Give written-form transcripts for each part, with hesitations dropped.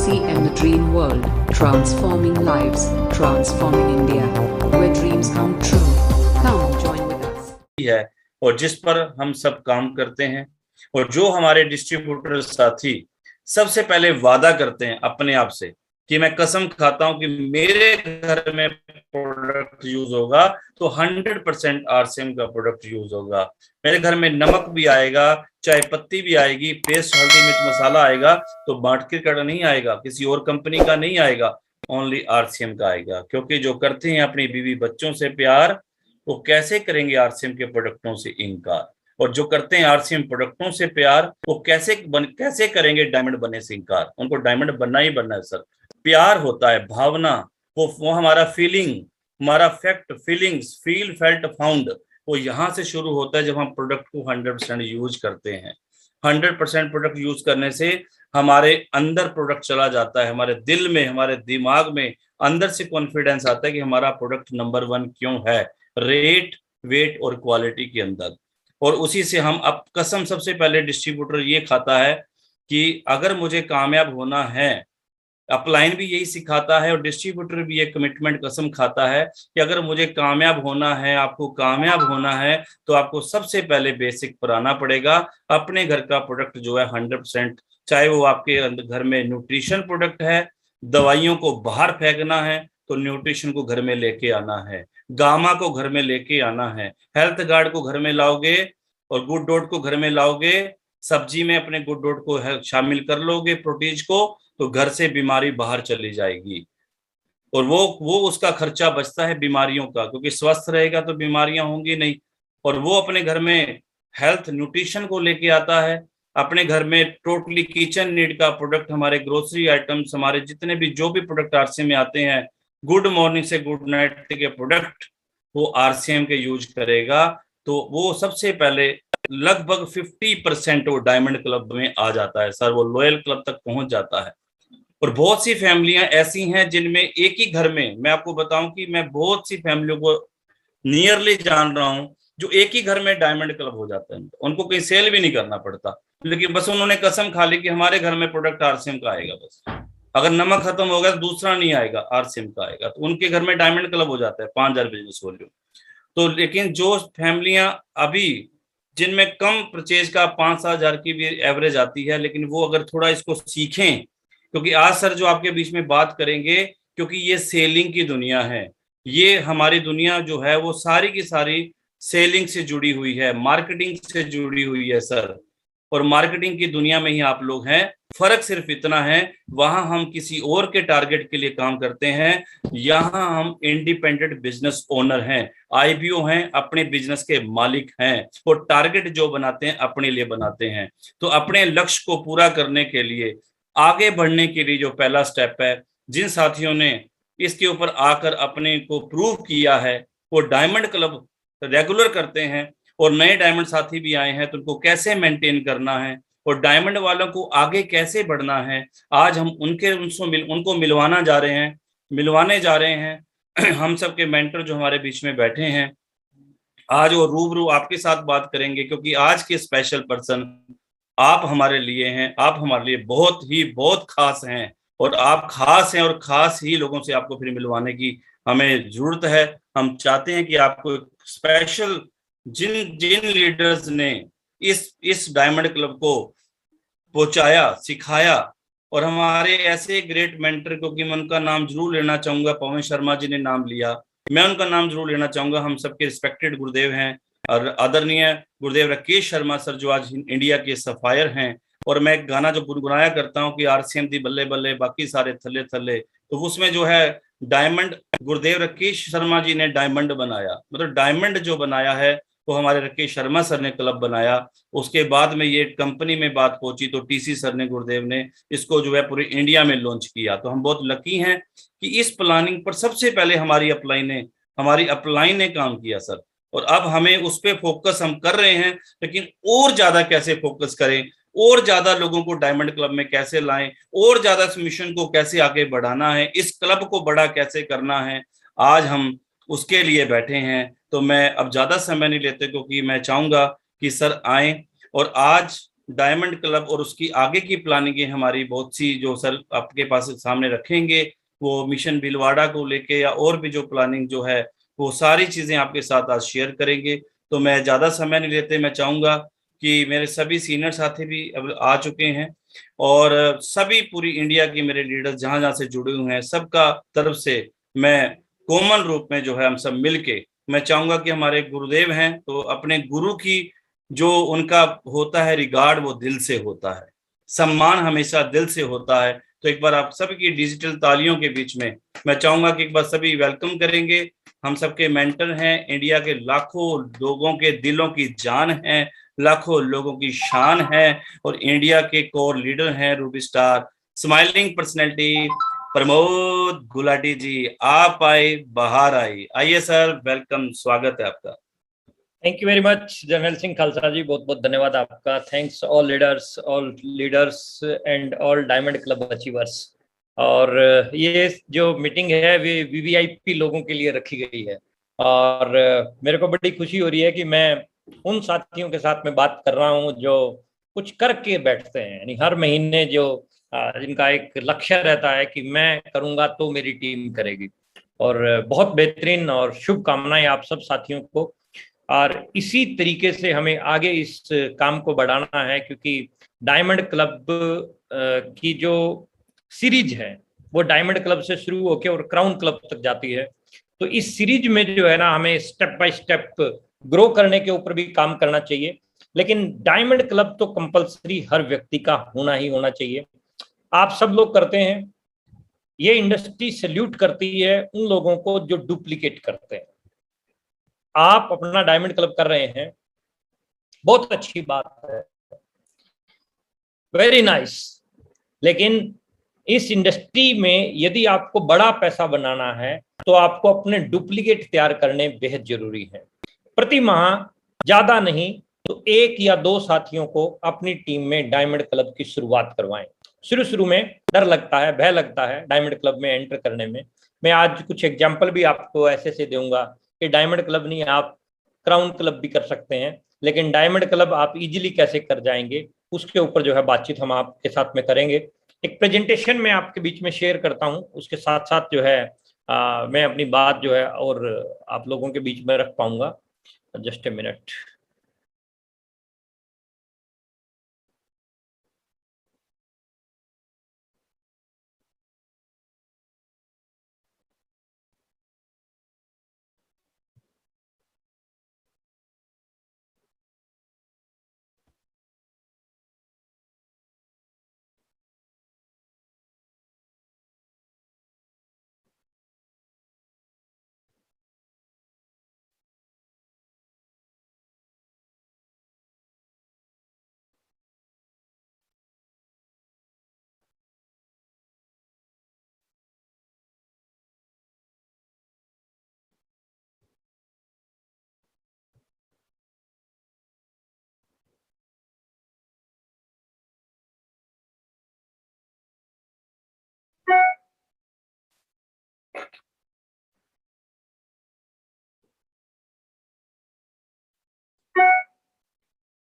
RCM the Dream World, transforming lives, transforming India, where dreams come true. Come join with us. है और जिस पर हम सब काम करते हैं और जो हमारे डिस्ट्रीब्यूटर साथी सबसे पहले वादा करते हैं अपने आप से कि मैं कसम खाता हूं कि मेरे घर में प्रोडक्ट यूज होगा तो 100% आरसीएम का प्रोडक्ट यूज होगा। मेरे घर में नमक भी आएगा, चाय पत्ती भी आएगी, पेस्ट, हल्दी, मिर्च, मसाला आएगा तो मार्केट का नहीं आएगा, किसी और कंपनी का नहीं आएगा, ओनली आरसीएम का आएगा। क्योंकि जो करते हैं अपनी बीवी बच्चों से प्यार, वो कैसे करेंगे आरसीएम के प्रोडक्टों से इनकार, और जो करते हैं आरसीएम प्रोडक्टों से प्यार, वो कैसे करेंगे डायमंड बनने से इनकार। उनको डायमंड बनना ही बनना है सर। प्यार होता है, भावना, वो हमारा फीलिंग, हमारा fact, feelings, feel felt found, वो यहाँ से शुरू होता है जब हम प्रोडक्ट को 100% यूज करते हैं। 100% प्रोडक्ट यूज करने से हमारे अंदर प्रोडक्ट चला जाता है, हमारे दिल में, हमारे दिमाग में अंदर से कॉन्फिडेंस आता है कि हमारा प्रोडक्ट नंबर 1 क्यों है, रेट, वेट और क्वालिटी के अंदर। और उसी से हम अब कसम सबसे पहले डिस्ट्रीब्यूटर ये खाता है कि अगर मुझे कामयाब होना है, अपलाइन भी यही सिखाता है और डिस्ट्रीब्यूटर भी ये कमिटमेंट कसम खाता है कि अगर मुझे कामयाब होना है, आपको कामयाब होना है, तो आपको सबसे पहले बेसिक पर आना पड़ेगा। अपने घर का प्रोडक्ट जो है 100%, चाहे वो आपके घर में न्यूट्रिशन प्रोडक्ट है, दवाइयों को बाहर फेंकना है तो न्यूट्रिशन को घर में लेके आना है, गामा को घर में लेके आना है, हेल्थ गार्ड को घर में लाओगे और गुड डॉट को घर में लाओगे, सब्जी में अपने गुड डॉट को शामिल कर लोगे, प्रोटीज को, तो घर से बीमारी बाहर चली जाएगी। और वो उसका खर्चा बचता है बीमारियों का, क्योंकि स्वस्थ रहेगा तो बीमारियां होंगी नहीं। और वो अपने घर में हेल्थ न्यूट्रिशन को लेके आता है, अपने घर में टोटली किचन नीड का प्रोडक्ट, हमारे ग्रोसरी आइटम्स, हमारे जितने भी जो भी प्रोडक्ट आरसीएम में आते हैं, गुड मॉर्निंग से गुड नाइट के प्रोडक्ट वो आरसीएम के यूज करेगा, तो वो सबसे पहले लगभग 50% वो डायमंड क्लब में आ जाता है सर, वो लॉयल क्लब तक पहुंच जाता है। और बहुत सी फैमिलियां ऐसी हैं जिनमें एक ही घर में, मैं आपको बताऊं कि मैं बहुत सी फैमिलियों को नियरली जान रहा हूं जो एक ही घर में डायमंड क्लब हो जाता है, उनको कहीं सेल भी नहीं करना पड़ता, लेकिन बस उन्होंने कसम खा ली कि हमारे घर में प्रोडक्ट आरसीएम का आएगा। बस अगर नमक खत्म हो गया तो दूसरा नहीं आएगा, आरसीएम का आएगा, तो उनके घर में डायमंड क्लब हो जाता है, 5,000 बिजनेस वॉल्यूम। तो लेकिन जो फैमिलियां अभी जिनमें कम परचेज का 5-7 हजार की भी एवरेज आती है, लेकिन वो अगर थोड़ा इसको सीखें, क्योंकि आज सर जो आपके बीच में बात करेंगे, क्योंकि ये सेलिंग की दुनिया है, ये हमारी दुनिया जो है वो सारी की सारी सेलिंग से जुड़ी हुई है, मार्केटिंग से जुड़ी हुई है सर। और मार्केटिंग की दुनिया में ही आप लोग हैं। फर्क सिर्फ इतना है, वहां हम किसी और के टारगेट के लिए काम करते हैं, यहाँ हम इंडिपेंडेंट बिजनेस ओनर हैं, आईबीओ हैं, अपने बिजनेस के मालिक हैं, और टारगेट जो बनाते हैं अपने लिए बनाते हैं। तो अपने लक्ष्य को पूरा करने के लिए, आगे बढ़ने के लिए जो पहला स्टेप है, जिन साथियों ने इसके ऊपर आकर अपने को प्रूव किया है, वो डायमंड क्लब रेगुलर करते हैं, और नए डायमंड साथी भी आए हैं तो उनको कैसे मेंटेन करना है और डायमंड वालों को आगे कैसे बढ़ना है, आज हम उनको मिलवाने जा रहे हैं। हम सबके मेंटर जो हमारे बीच में बैठे हैं, आज वो रूबरू आपके साथ बात करेंगे, क्योंकि आज के स्पेशल पर्सन आप हमारे लिए हैं, आप हमारे लिए बहुत खास हैं, और आप खास हैं, और खास ही लोगों से आपको फिर मिलवाने की हमें जरूरत है। हम चाहते हैं कि आपको स्पेशल जिन लीडर्स ने इस डायमंड क्लब को पहुंचाया, सिखाया, और हमारे ऐसे ग्रेट मेंटर, क्योंकि मैं उनका नाम जरूर लेना चाहूंगा, पवन शर्मा जी ने नाम लिया, मैं उनका नाम जरूर लेना चाहूंगा। हम सबके रिस्पेक्टेड गुरुदेव हैं और आदरणीय गुरुदेव राकेश शर्मा सर, जो आज इंडिया के सफायर हैं। और मैं एक गाना जो गुनगुनाया करता हूँ कि आरसीएम दी बल्ले बल्ले बाकी सारे थल्ले थल्ले, तो उसमें जो है डायमंड गुरुदेव राकेश शर्मा जी ने डायमंड बनाया, मतलब डायमंड जो बनाया है वो हमारे राकेश शर्मा सर ने क्लब बनाया। उसके बाद में ये कंपनी में बात पहुंची तो टीसी सर ने, गुरुदेव ने इसको जो है पूरे इंडिया में लॉन्च किया। तो हम बहुत लकी हैं कि इस प्लानिंग पर सबसे पहले हमारी अपलाइन ने काम किया सर, और अब हमें उस पर फोकस हम कर रहे हैं, लेकिन और ज्यादा कैसे फोकस करें, और ज्यादा लोगों को डायमंड क्लब में कैसे लाएं, और ज्यादा इस मिशन को कैसे आगे बढ़ाना है, इस क्लब को बड़ा कैसे करना है, आज हम उसके लिए बैठे हैं। तो मैं अब ज्यादा समय नहीं लेते, क्योंकि मैं चाहूंगा कि सर आए और आज डायमंड क्लब और उसकी आगे की प्लानिंग हमारी बहुत सी जो सर आपके पास सामने रखेंगे, वो मिशन भीलवाड़ा को लेके या और भी जो प्लानिंग जो है वो सारी चीजें आपके साथ आज शेयर करेंगे। तो मैं ज्यादा समय नहीं लेते, मैं चाहूंगा कि मेरे सभी सीनियर साथी भी अब आ चुके हैं और सभी पूरी इंडिया के मेरे लीडर्स जहां जहां से जुड़े हुए हैं, सबका तरफ से मैं कॉमन रूप में जो है हम सब मिलके, मैं चाहूंगा कि हमारे गुरुदेव हैं तो अपने गुरु की जो उनका होता है रिगार्ड वो दिल से होता है, सम्मान हमेशा दिल से होता है। तो एक बार आप सबकी डिजिटल तालियों के बीच में मैं चाहूंगा कि एक बार सभी वेलकम करेंगे। हम सबके मेंटर हैं, इंडिया के लाखों लोगों के दिलों की जान है, लाखों लोगों की शान है और इंडिया के कोर लीडर हैं ruby star smiling personality Pramod Gulati ji. आप आए, बाहर आई, आइए सर, वेलकम, स्वागत है आपका। Thank you very much general Singh Khalsa ji, बहुत बहुत धन्यवाद आपका। Thanks all leaders and all diamond club achievers. और ये जो मीटिंग है वे वीवीआईपी लोगों के लिए रखी गई है और मेरे को बड़ी खुशी हो रही है कि मैं उन साथियों के साथ में बात कर रहा हूँ जो कुछ करके बैठते हैं, यानी हर महीने जो जिनका एक लक्ष्य रहता है कि मैं करूँगा तो मेरी टीम करेगी। और बहुत बेहतरीन और शुभकामनाएं आप सब साथियों को, और इसी तरीके से हमें आगे इस काम को बढ़ाना है क्योंकि डायमंड क्लब की जो सीरीज है वो डायमंड क्लब से शुरू होकर और क्राउन क्लब तक जाती है। तो इस सीरीज में जो है ना हमें स्टेप बाय स्टेप ग्रो करने के ऊपर भी काम करना चाहिए, लेकिन डायमंड क्लब तो कंपलसरी हर व्यक्ति का होना ही होना चाहिए। आप सब लोग करते हैं, ये इंडस्ट्री सैल्यूट करती है उन लोगों को जो डुप्लीकेट करते हैं। आप अपना डायमंड क्लब कर रहे हैं, बहुत अच्छी बात है, वेरी नाइस। लेकिन इस इंडस्ट्री में यदि आपको बड़ा पैसा बनाना है तो आपको अपने डुप्लीकेट तैयार करने बेहद जरूरी है। प्रति माह ज्यादा नहीं तो 1 या 2 साथियों को अपनी टीम में डायमंड क्लब की शुरुआत करवाएं। शुरू में डर लगता है, भय लगता है डायमंड क्लब में एंटर करने में। मैं आज कुछ एग्जाम्पल भी आपको ऐसे से दूंगा कि डायमंड क्लब नहीं, आप क्राउन क्लब भी कर सकते हैं, लेकिन डायमंड क्लब आप इजीली कैसे कर जाएंगे उसके ऊपर जो है बातचीत हम आपके साथ में करेंगे। एक प्रेजेंटेशन मैं आपके बीच में शेयर करता हूं, उसके साथ साथ जो है मैं अपनी बात जो है और आप लोगों के बीच में रख पाऊंगा। Just a minute.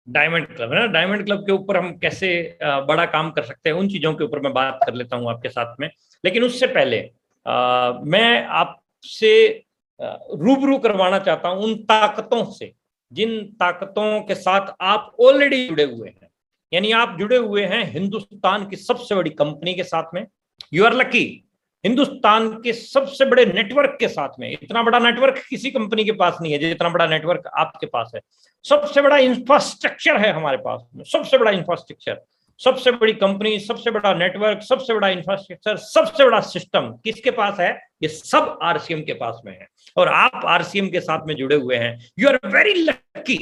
Diamond club है ना, डायमंड क्लब के ऊपर हम कैसे बड़ा काम कर सकते हैं उन चीजों के ऊपर मैं बात कर लेता हूं आपके साथ में। लेकिन उससे पहले मैं आपसे रूबरू करवाना चाहता हूं उन ताकतों से जिन ताकतों के साथ आप ऑलरेडी जुड़े हुए हैं। यानी आप जुड़े हुए हैं हिंदुस्तान की सबसे बड़ी कंपनी के साथ में। You are lucky. हिंदुस्तान के सबसे बड़े नेटवर्क के साथ में, इतना बड़ा नेटवर्क किसी कंपनी के पास नहीं है जितना बड़ा नेटवर्क आपके पास है। सबसे बड़ा इंफ्रास्ट्रक्चर है हमारे पास में, सबसे बड़ा इंफ्रास्ट्रक्चर, सबसे बड़ी कंपनी, सबसे बड़ा नेटवर्क, सबसे बड़ा इंफ्रास्ट्रक्चर, सबसे बड़ा सिस्टम किसके पास है? ये सब आरसीएम के पास में है और आप आरसीएम के साथ में जुड़े हुए हैं। यू आर वेरी लकी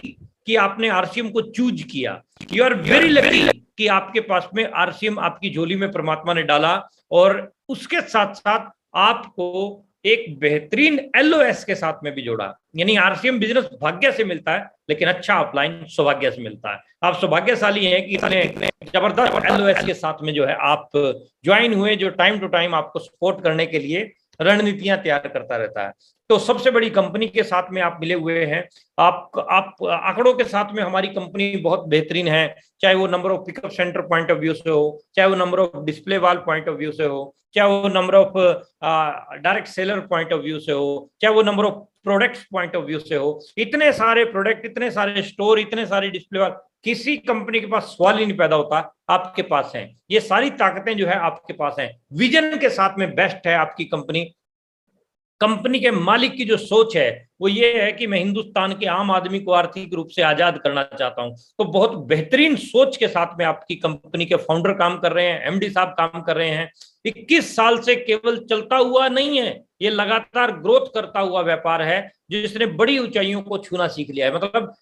कि आपने आरसीएम को चूज किया। यू आर वेरी लकी कि आपके पास में आरसीएम आपकी झोली में परमात्मा ने डाला और उसके साथ साथ आपको एक बेहतरीन एलओएस के साथ में भी जोड़ा। यानी आरसीएम बिजनेस भाग्य से मिलता है, लेकिन अच्छा ऑफलाइन सौभाग्य से मिलता है। आप सौभाग्यशाली हैं कि इतने जबरदस्त एलओएस के साथ में जो है आप ज्वाइन हुए, जो टाइम टू टाइम आपको सपोर्ट करने के लिए रणनीतियां तैयार करता रहता है। तो सबसे बड़ी कंपनी के साथ में आप मिले हुए हैं, आप आंकड़ों के साथ में हमारी कंपनी बहुत बेहतरीन है, चाहे वो number of pickup centre point of view से हो, चाहे वो नंबर ऑफ डिस्प्ले वाल पॉइंट ऑफ व्यू से हो, चाहे वो number of direct seller point of view से हो, चाहे वो number of products point of view से हो। इतने सारे प्रोडक्ट, इतने सारे स्टोर, इतने सारे डिस्प्ले वाल, किसी कंपनी के पास सवाल ही नहीं पैदा होता, आपके पास है। ये सारी ताकतें जो है आपके पास हैं। विजन के साथ में बेस्ट है आपकी कंपनी। कंपनी के मालिक की जो सोच है वो ये है कि मैं हिंदुस्तान के आम आदमी को आर्थिक रूप से आजाद करना चाहता हूं। तो बहुत बेहतरीन सोच के साथ में आपकी कंपनी के फाउंडर काम कर रहे हैं, एमडी साहब काम कर रहे हैं। 21 साल से केवल चलता हुआ नहीं है, ये लगातार ग्रोथ करता हुआ व्यापार है जिसने बड़ी ऊंचाइयों को छूना सीख लिया है। मतलब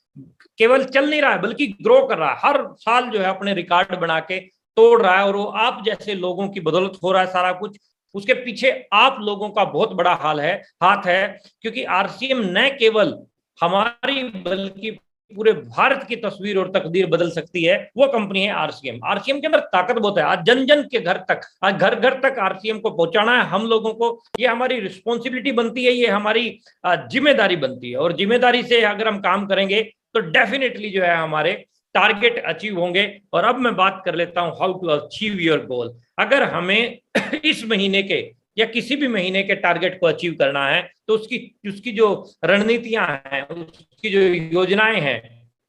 केवल चल नहीं रहा है बल्कि ग्रो कर रहा है, हर साल जो है अपने रिकॉर्ड बना के तोड़ रहा है। और वो आप जैसे लोगों की बदौलत हो रहा है सारा कुछ। उसके पीछे आप लोगों का बहुत बड़ा हाथ है, क्योंकि आरसीएम न केवल हमारी बल्कि पूरे भारत की तस्वीर और तकदीर बदल सकती है, वो कंपनी है आरसीएम। आरसीएम के अंदर ताकत बहुत है। आज जन जन के घर तक, आज घर घर तक आरसीएम को पहुंचाना है हम लोगों को। ये हमारी रिस्पॉन्सिबिलिटी बनती है, ये हमारी जिम्मेदारी बनती है। और जिम्मेदारी से अगर हम काम करेंगे तो डेफिनेटली जो है हमारे टारगेट अचीव होंगे। और अब मैं बात कर लेता हूं how to achieve your goal. अगर हमें इस महीने के या किसी भी महीने के टारगेट को अचीव करना है तो उसकी जो रणनीतियां हैं, उसकी जो योजनाएं हैं,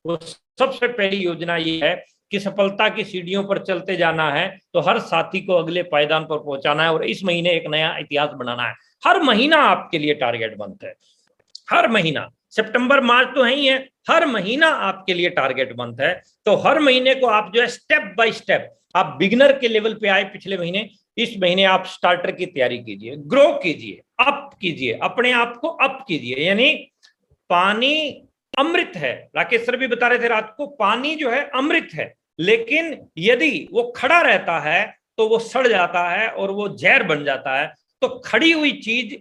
वो सबसे पहली योजना ये है कि सफलता की सीढ़ियों पर चलते जाना है। तो हर साथी को अगले पायदान पर पहुंचाना है और इस महीने एक नया इतिहास बनाना है। हर महीना आपके लिए टारगेट बनता है, हर महीना। सितंबर मार्च तो है ही है, हर महीना आपके लिए टारगेट बनता है। तो हर महीने को आप जो है स्टेप बाय स्टेप, आप बिगिनर के लेवल पे आए पिछले महीने, इस महीने आप स्टार्टर की तैयारी कीजिए, ग्रो कीजिए, अप कीजिए, अपने आप को अप कीजिए। यानी पानी अमृत है, राकेश सर भी बता रहे थे रात को, पानी जो है अमृत है, लेकिन यदि वो खड़ा रहता है तो वो सड़ जाता है और वो जहर बन जाता है। तो खड़ी हुई चीज,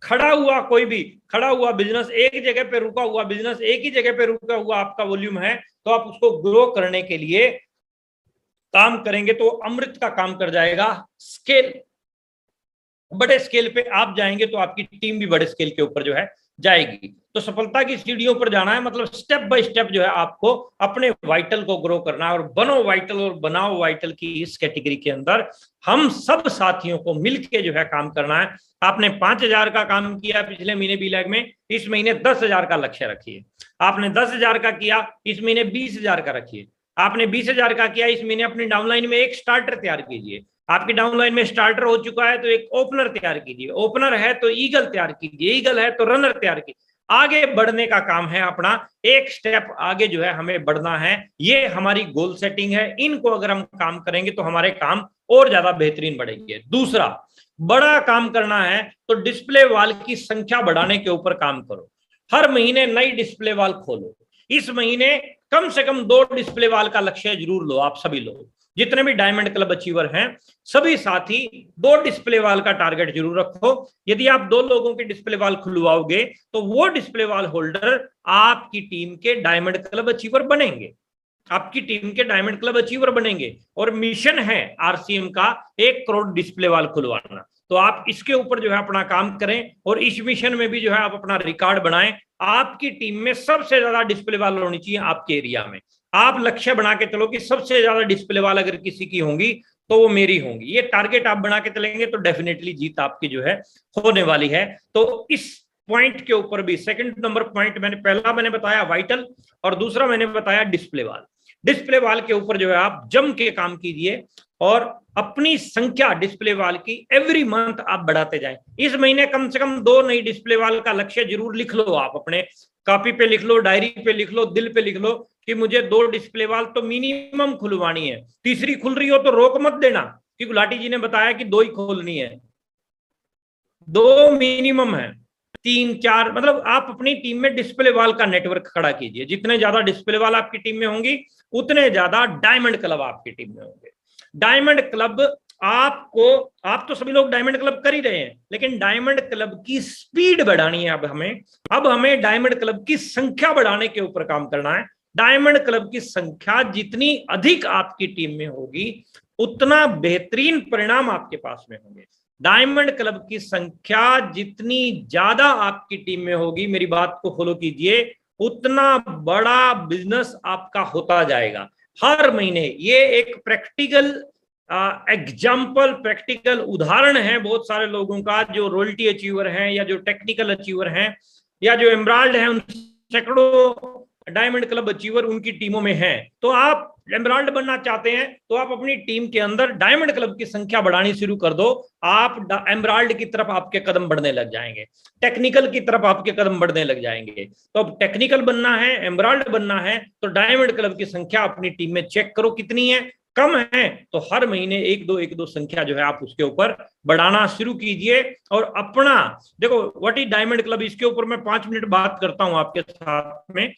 खड़ा हुआ कोई भी खड़ा हुआ बिजनेस, एक जगह पे रुका हुआ बिजनेस, एक ही जगह पे रुका हुआ आपका वॉल्यूम है, तो आप उसको ग्रो करने के लिए काम करेंगे तो अमृत का काम कर जाएगा। स्केल, बड़े स्केल पे आप जाएंगे तो आपकी टीम भी बड़े स्केल के ऊपर जो है जाएगी। तो सफलता की सीढ़ियों पर जाना है, मतलब स्टेप बाय स्टेप जो है आपको अपने वाइटल को ग्रो करना है। और बनो वाइटल और बनाओ वाइटल की इस कैटेगरी के अंदर हम सब साथियों को मिलके जो है काम करना है। आपने 5,000 का काम किया पिछले महीने बीलैग में, इस महीने 10,000 का लक्ष्य रखिए। आपने 10,000 का किया, इस महीने 20,000 का रखिए। आपने 20,000 का किया, इस महीने अपनी डाउनलाइन में एक स्टार्टर तैयार कीजिए। आपकी डाउनलाइन में स्टार्टर हो चुका है तो एक ओपनर तैयार कीजिए। ओपनर है तो ईगल तैयार कीजिए, ईगल है तो रनर तैयार कीजिए। आगे बढ़ने का काम है अपना, एक स्टेप आगे जो है हमें बढ़ना है। ये हमारी गोल सेटिंग है। इनको अगर हम काम करेंगे तो हमारे काम और ज्यादा बेहतरीन बढ़ेंगे। दूसरा, बड़ा काम करना है तो डिस्प्ले वाल की संख्या बढ़ाने के ऊपर काम करो। हर महीने नई डिस्प्ले वाल खोलो। इस महीने कम से कम 2 डिस्प्ले वाल का लक्ष्य जरूर लो। आप सभी लोग, जितने भी डायमंड क्लब अचीवर हैं, सभी साथी 2 डिस्प्ले वाल का टारगेट जरूर रखो। यदि आप 2 लोगों के डिस्प्ले वाल खुलवाओगे तो वो डिस्प्ले वाल होल्डर आपकी टीम के डायमंड क्लब अचीवर बनेंगे, आपकी टीम के डायमंड क्लब अचीवर बनेंगे। और मिशन है आरसीएम का 1 करोड़ डिस्प्ले वाल खुलवाना। तो आप इसके ऊपर जो है अपना काम करें और इस मिशन में भी जो है आप अपना रिकॉर्ड बनाएं। आपकी टीम में सबसे ज्यादा डिस्प्ले वाल होनी चाहिए आपके एरिया में। आप लक्ष्य बना के चलो कि सबसे ज्यादा डिस्प्ले वाल अगर किसी की होंगी तो वो मेरी होंगी। ये टारगेट आप बना के चलेंगे तो डेफिनेटली जीत आपकी जो है होने वाली है। तो इस पॉइंट के ऊपर भी सेकंड नंबर पॉइंट मैंने बताया वाइटल, और दूसरा मैंने बताया डिस्प्ले वाल। डिस्प्ले वाल के ऊपर जो है आप जम के काम कीजिए और अपनी संख्या डिस्प्ले वाल की एवरी मंथ आप बढ़ाते जाएं। इस महीने कम से कम 2 नई डिस्प्ले वाल का लक्ष्य जरूर लिख लो। आप अपने कॉपी पे लिख लो, डायरी पे लिख लो, दिल पे लिख लो कि मुझे 2 डिस्प्ले वाल तो मिनिमम खुलवानी है। तीसरी खुल रही हो तो रोक मत देना, क्योंकि गुलाटी जी ने बताया कि 2 ही खोलनी है, 2 मिनिमम है, 3-4, मतलब आप अपनी टीम में डिस्प्ले वाल का नेटवर्क खड़ा कीजिए। जितने ज्यादा डिस्प्ले वाल आपकी टीम में होंगी उतने ज्यादा डायमंड क्लब आपकी टीम में होंगे। डायमंड क्लब आपको, आप तो सभी लोग डायमंड क्लब कर ही रहे हैं, लेकिन डायमंड क्लब की स्पीड बढ़ानी है। अब हमें डायमंड क्लब की संख्या बढ़ाने के ऊपर काम करना है। डायमंड क्लब की संख्या जितनी अधिक आपकी टीम में होगी उतना बेहतरीन परिणाम आपके पास में होंगे। डायमंड क्लब की संख्या जितनी ज्यादा आपकी टीम में होगी, मेरी बात को फॉलो कीजिए, उतना बड़ा बिजनेस आपका होता जाएगा हर महीने। ये एक प्रैक्टिकल एग्जाम्पल, प्रैक्टिकल उदाहरण है बहुत सारे लोगों का जो रॉयल्टी अचीवर हैं या जो टेक्निकल अचीवर हैं या जो एमराल्ड हैं, उन सैकड़ों डायमंड क्लब अचीवर उनकी टीमों में हैं। तो आप एमराल्ड बनना चाहते हैं तो आप अपनी टीम के अंदर डायमंड क्लब की संख्या बढ़ानी शुरू कर दो, आप एमराल्ड की तरफ आपके कदम बढ़ने लग जाएंगे, टेक्निकल की तरफ आपके कदम बढ़ने लग जाएंगे। तो अब टेक्निकल बनना है, एमराल्ड बनना है, तो डायमंड क्लब की संख्या अपनी टीम में चेक करो कितनी है। कम है तो हर महीने एक दो संख्या जो है आप उसके ऊपर बढ़ाना शुरू कीजिए। और अपना देखो व्हाट इज डायमंड क्लब, इसके ऊपर मैं 5 मिनट बात करता हूं आपके साथ में।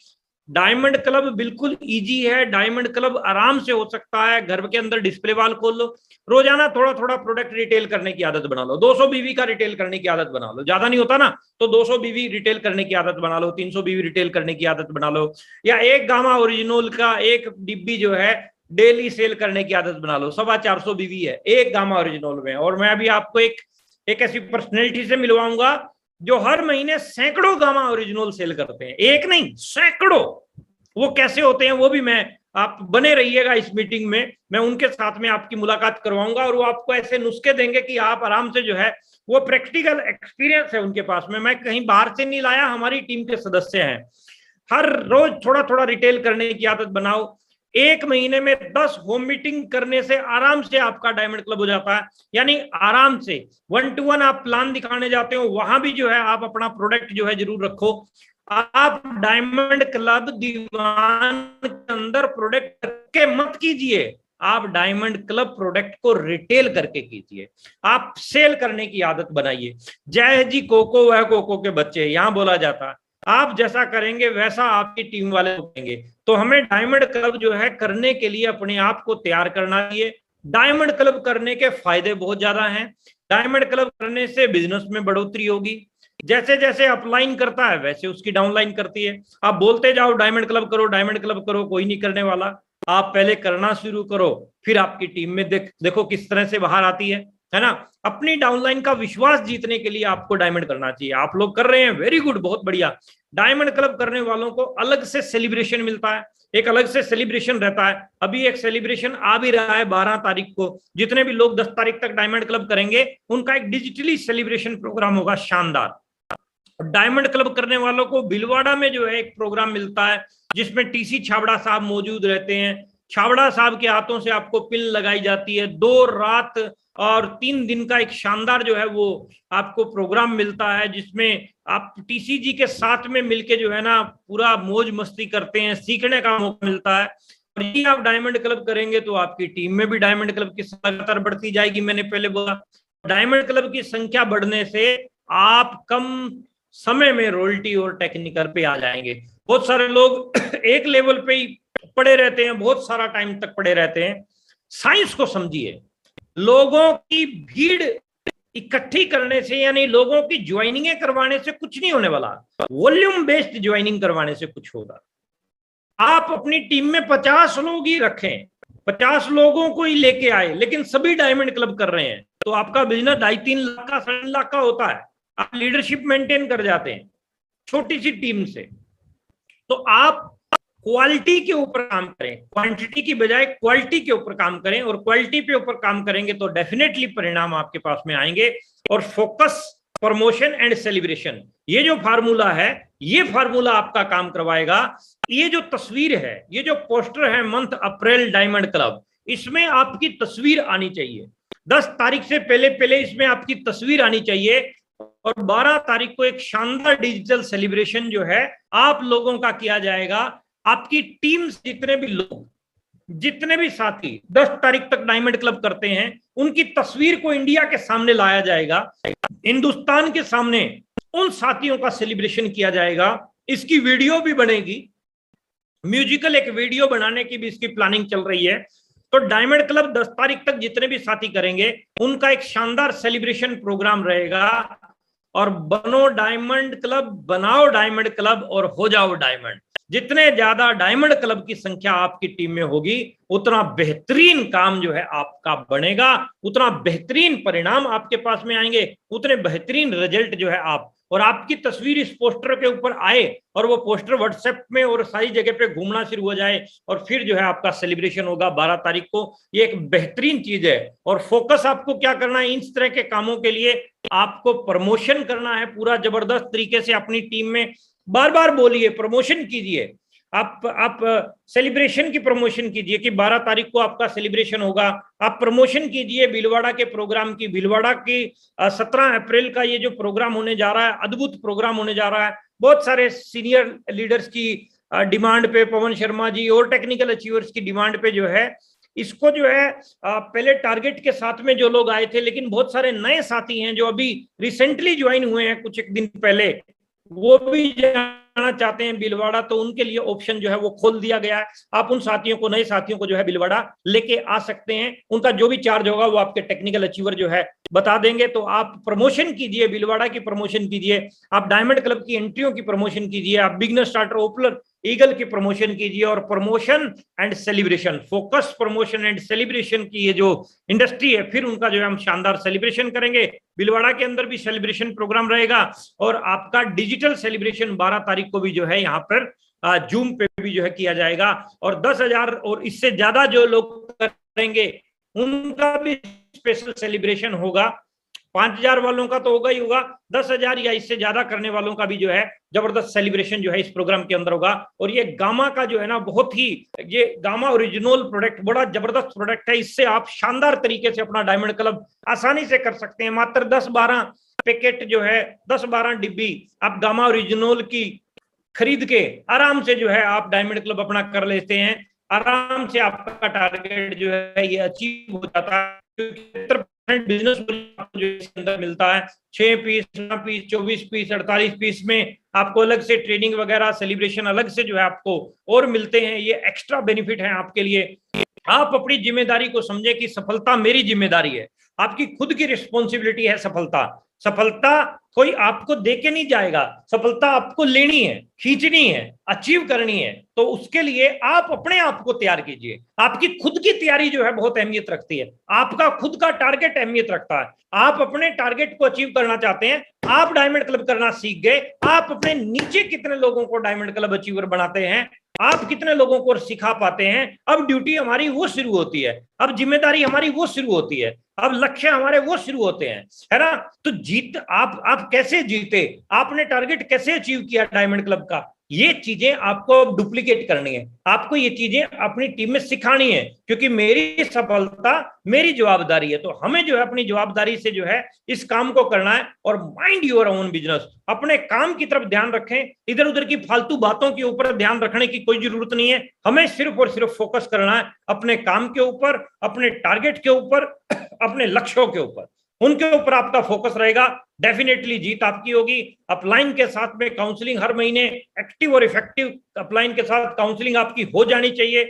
डायमंड क्लब बिल्कुल इजी है, डायमंड क्लब आराम से हो सकता है। घर के अंदर डिस्प्ले वॉल खोल लो, रोजाना थोड़ा थोड़ा प्रोडक्ट रिटेल करने की आदत बना लो। 200 बीवी का रिटेल करने की आदत बना लो, ज्यादा नहीं होता ना, तो 200 बीवी रिटेल करने की आदत बना लो, 300 बीवी रिटेल करने की आदत बना लो, या एक गामा ओरिजिनल का एक डिब्बी जो है डेली सेल करने की आदत बना लो। 450 बीवी है एक गामा ओरिजिनल में। और मैं अभी आपको एक ऐसी पर्सनैलिटी से मिलवाऊंगा जो हर महीने सैकड़ों गामा ओरिजिनल सेल करते हैं, एक नहीं सैकड़ों। वो कैसे होते हैं वो भी आप बने रहिएगा इस मीटिंग में, मैं उनके साथ में आपकी मुलाकात करवाऊंगा और वो आपको ऐसे नुस्खे देंगे कि आप आराम से जो है, वो प्रैक्टिकल एक्सपीरियंस है उनके पास में, मैं कहीं बाहर से नहीं लाया, हमारी टीम के सदस्य हैं। हर रोज थोड़ा थोड़ा रिटेल करने की आदत बनाओ। एक महीने में 10 होम मीटिंग करने से आराम से आपका डायमंड क्लब हो जाता है। यानी आराम से 1-to-1 आप प्लान दिखाने जाते हो, वहां भी जो है आप अपना प्रोडक्ट जो है जरूर रखो। आप डायमंड क्लब दीवान के अंदर प्रोडक्ट करके मत कीजिए, आप डायमंड क्लब प्रोडक्ट को रिटेल करके कीजिए, आप सेल करने की आदत बनाइए। जय जी कोको वह कोको के बच्चे, यहां बोला जाता है आप जैसा करेंगे वैसा आपकी टीम वाले करेंगे। तो हमें डायमंड क्लब जो है करने के लिए अपने आप को तैयार करना चाहिए। डायमंड क्लब करने के फायदे बहुत ज्यादा हैं। डायमंड क्लब करने से बिजनेस में बढ़ोतरी होगी, जैसे जैसे अपलाइन करता है वैसे उसकी डाउनलाइन करती है। आप बोलते जाओ डायमंड क्लब करो, डायमंड क्लब करो, कोई नहीं करने वाला। आप पहले करना शुरू करो, फिर आपकी टीम में देखो किस तरह से बाहर आती है ना। अपनी डाउनलाइन का विश्वास जीतने के लिए आपको डायमंड करना चाहिए। आप लोग कर रहे हैं, वेरी गुड, बहुत बढ़िया। डायमंड क्लब करने वालों को अलग से सेलिब्रेशन मिलता है, एक अलग से सेलिब्रेशन रहता है। अभी एक सेलिब्रेशन आ भी रहा है 12 तारीख को। जितने भी लोग 10 तारीख तक डायमंड क्लब करेंगे उनका एक डिजिटली सेलिब्रेशन प्रोग्राम होगा शानदार। डायमंड क्लब करने वालों को भीलवाड़ा में जो है एक प्रोग्राम मिलता है जिसमें टीसी छाबड़ा साहब मौजूद रहते हैं। छाबड़ा साहब के हाथों से आपको पिन लगाई जाती है। 2 रात और 3 दिन का एक शानदार जो है वो आपको प्रोग्राम मिलता है, जिसमें आप टीसीजी के साथ में मिलके जो है ना पूरा मौज मस्ती करते हैं, सीखने का मौका मिलता है। और ये आप डायमंड क्लब करेंगे तो आपकी टीम में भी डायमंड क्लब की लगातार बढ़ती जाएगी। मैंने पहले बोला डायमंड क्लब की संख्या बढ़ने से आप कम समय में रॉयल्टी और टेक्निकल पे आ जाएंगे। बहुत सारे लोग एक लेवल पे ही पड़े रहते हैं, बहुत सारा टाइम तक पड़े रहते हैं। साइंस को समझिए, लोगों की भीड़ इकट्ठी करने से यानी लोगों की ज्वाइनिंग करवाने से कुछ नहीं होने वाला, वॉल्यूम बेस्ड ज्वाइनिंग करवाने से कुछ होगा। आप अपनी टीम में 50 लोग ही रखें, 50 लोगों को ही लेके आए, लेकिन सभी डायमंड क्लब कर रहे हैं तो आपका बिजनेस 2.5-3 लाख का 7 लाख का होता है। आप लीडरशिप मेंटेन कर जाते हैं छोटी सी टीम से। तो आप क्वालिटी के ऊपर काम करें, क्वांटिटी की बजाय क्वालिटी के ऊपर काम करें, और क्वालिटी पे ऊपर काम करेंगे तो डेफिनेटली परिणाम आपके पास में आएंगे। और फोकस, प्रमोशन एंड सेलिब्रेशन, ये जो फार्मूला है, ये फार्मूला आपका काम करवाएगा। ये जो तस्वीर है, ये जो पोस्टर है मंथ अप्रैल डायमंड क्लब, इसमें आपकी तस्वीर आनी चाहिए। 10 तारीख से पहले पहले इसमें आपकी तस्वीर आनी चाहिए। और 12 तारीख को एक शानदार डिजिटल सेलिब्रेशन जो है आप लोगों का किया जाएगा। आपकी टीम जितने भी लोग, जितने भी साथी 10 तारीख तक डायमंड क्लब करते हैं, उनकी तस्वीर को इंडिया के सामने लाया जाएगा, हिंदुस्तान के सामने उन साथियों का सेलिब्रेशन किया जाएगा। इसकी वीडियो भी बनेगी, म्यूजिकल एक वीडियो बनाने की भी इसकी प्लानिंग चल रही है। तो डायमंड क्लब 10 तारीख तक जितने भी साथी करेंगे उनका एक शानदार सेलिब्रेशन प्रोग्राम रहेगा। और बनो डायमंड क्लब, बनाओ डायमंड क्लब और हो जाओ डायमंड। जितने ज्यादा डायमंड क्लब की संख्या आपकी टीम में होगी, उतना बेहतरीन काम जो है आपका बनेगा, उतना बेहतरीन परिणाम आपके पास में आएंगे, उतने बेहतरीन रिजल्ट जो है आप, और आपकी तस्वीर इस पोस्टर के ऊपर आए और वो पोस्टर व्हाट्सएप में और सारी जगह पे घूमना शुरू हो जाए, और फिर जो है आपका सेलिब्रेशन होगा 12 तारीख को। ये एक बेहतरीन चीज है। और फोकस आपको क्या करना है इस तरह के कामों के लिए, आपको प्रमोशन करना है पूरा जबरदस्त तरीके से अपनी टीम में। बार बार बोलिए, प्रमोशन कीजिए, आप सेलिब्रेशन की प्रमोशन कीजिए कि 12 तारीख को आपका सेलिब्रेशन होगा। आप प्रमोशन कीजिए भीलवाड़ा के प्रोग्राम की। भीलवाड़ा की 17 अप्रैल का ये जो प्रोग्राम होने जा रहा है, अद्भुत प्रोग्राम होने जा रहा है। बहुत सारे सीनियर लीडर्स की डिमांड पे, पवन शर्मा जी और टेक्निकल अचीवर्स की डिमांड पे जो है इसको जो है पहले टारगेट के साथ में जो लोग आए थे, लेकिन बहुत सारे नए साथी हैं जो अभी रिसेंटली ज्वाइन हुए हैं कुछ एक दिन पहले, वो भी जाना चाहते हैं भीलवाड़ा, तो उनके लिए ऑप्शन जो है वो खोल दिया गया है। आप उन साथियों को, नए साथियों को जो है भीलवाड़ा लेके आ सकते हैं। उनका जो भी चार्ज होगा वो आपके टेक्निकल अचीवर जो है बता देंगे। तो आप प्रमोशन कीजिए, भीलवाड़ा की प्रमोशन कीजिए, आप डायमंड क्लब की एंट्रियों की प्रमोशन कीजिए, आप बिगनर स्टार्टर ओपनर ईगल की प्रमोशन कीजिए। और promotion and celebration, focus promotion and celebration की ये जो इंडस्ट्री है, फिर उनका जो है हम शानदार सेलिब्रेशन करेंगे। भीलवाड़ा के अंदर भी सेलिब्रेशन प्रोग्राम रहेगा, और आपका डिजिटल सेलिब्रेशन 12 तारीख को भी जो है यहाँ पर जूम पे भी जो है किया जाएगा। और 10,000 और इससे ज्यादा जो लोग करेंगे उनका भी स्पेशल सेलिब्रेशन होगा। 5,000 वालों का तो होगा ही होगा, 10,000 या इससे ज्यादा करने वालों का भी जो है जबरदस्त सेलिब्रेशन जो है इस प्रोग्राम के अंदर होगा। और ये गामा का जो है ना, बहुत ही, ये गामा ओरिजिनल प्रोडक्ट बड़ा जबरदस्त प्रोडक्ट है। इससे आप शानदार तरीके से अपना डायमंड क्लब आसानी से कर सकते हैं। मात्र 10-12 पैकेट जो है, 10-12 डिब्बी आप गामा ओरिजिनल की खरीद के आराम से जो है आप डायमंड क्लब अपना कर लेते हैं। आराम से आपका टारगेट जो है ये अचीव हो जाता है, क्योंकि बिजनेस जो इसके अंदर मिलता है। 6 पीस, 16 पीस, 24 पीस, 48 पीस में आपको अलग से ट्रेनिंग वगैरह, सेलिब्रेशन अलग से जो है आपको और मिलते हैं। ये एक्स्ट्रा बेनिफिट है आपके लिए। आप अपनी जिम्मेदारी को समझे कि सफलता मेरी जिम्मेदारी है, आपकी खुद की रिस्पॉन्सिबिलिटी है। सफलता कोई आपको दे के नहीं जाएगा, सफलता आपको लेनी है, खींचनी है, अचीव करनी है। तो उसके लिए आप अपने आप को तैयार कीजिए। आपकी खुद की तैयारी जो है बहुत अहमियत रखती है। आपका खुद का टारगेट अहमियत रखता है। आप अपने टारगेट को अचीव करना चाहते हैं, आप डायमंड क्लब करना सीख गए, आप अपने नीचे कितने लोगों को डायमंड क्लब अचीवर बनाते हैं, आप कितने लोगों को सिखा पाते हैं। अब ड्यूटी हमारी वो शुरू होती है, अब जिम्मेदारी हमारी वो शुरू होती है, अब लक्ष्य हमारे वो शुरू होते हैं, है ना। तो जीत आप कैसे जीते, आपने टारगेट कैसे अचीव किया डायमंड क्लब का, ये चीजें आपको डुप्लीकेट करनी है। आपको ये चीजें अपनी टीम में सिखानी है, क्योंकि मेरी सफलता मेरी जवाबदारी है। तो हमें जो है अपनी जवाबदारी से जो है इस काम को करना है। और माइंड योर ओन बिजनेस, अपने काम की तरफ ध्यान रखें, इधर उधर की फालतू बातों के ऊपर ध्यान रखने की कोई जरूरत नहीं है। हमें सिर्फ और सिर्फ फोकस करना है अपने काम के ऊपर, अपने टारगेट के ऊपर, अपने लक्ष्यों के ऊपर। उनके ऊपर आपका फोकस रहेगा, डेफिनेटली जीत आपकी होगी। अपलाइन के साथ में काउंसलिंग हर महीने एक्टिव और इफेक्टिव अपलाइन के साथ काउंसलिंग आपकी हो जानी चाहिए।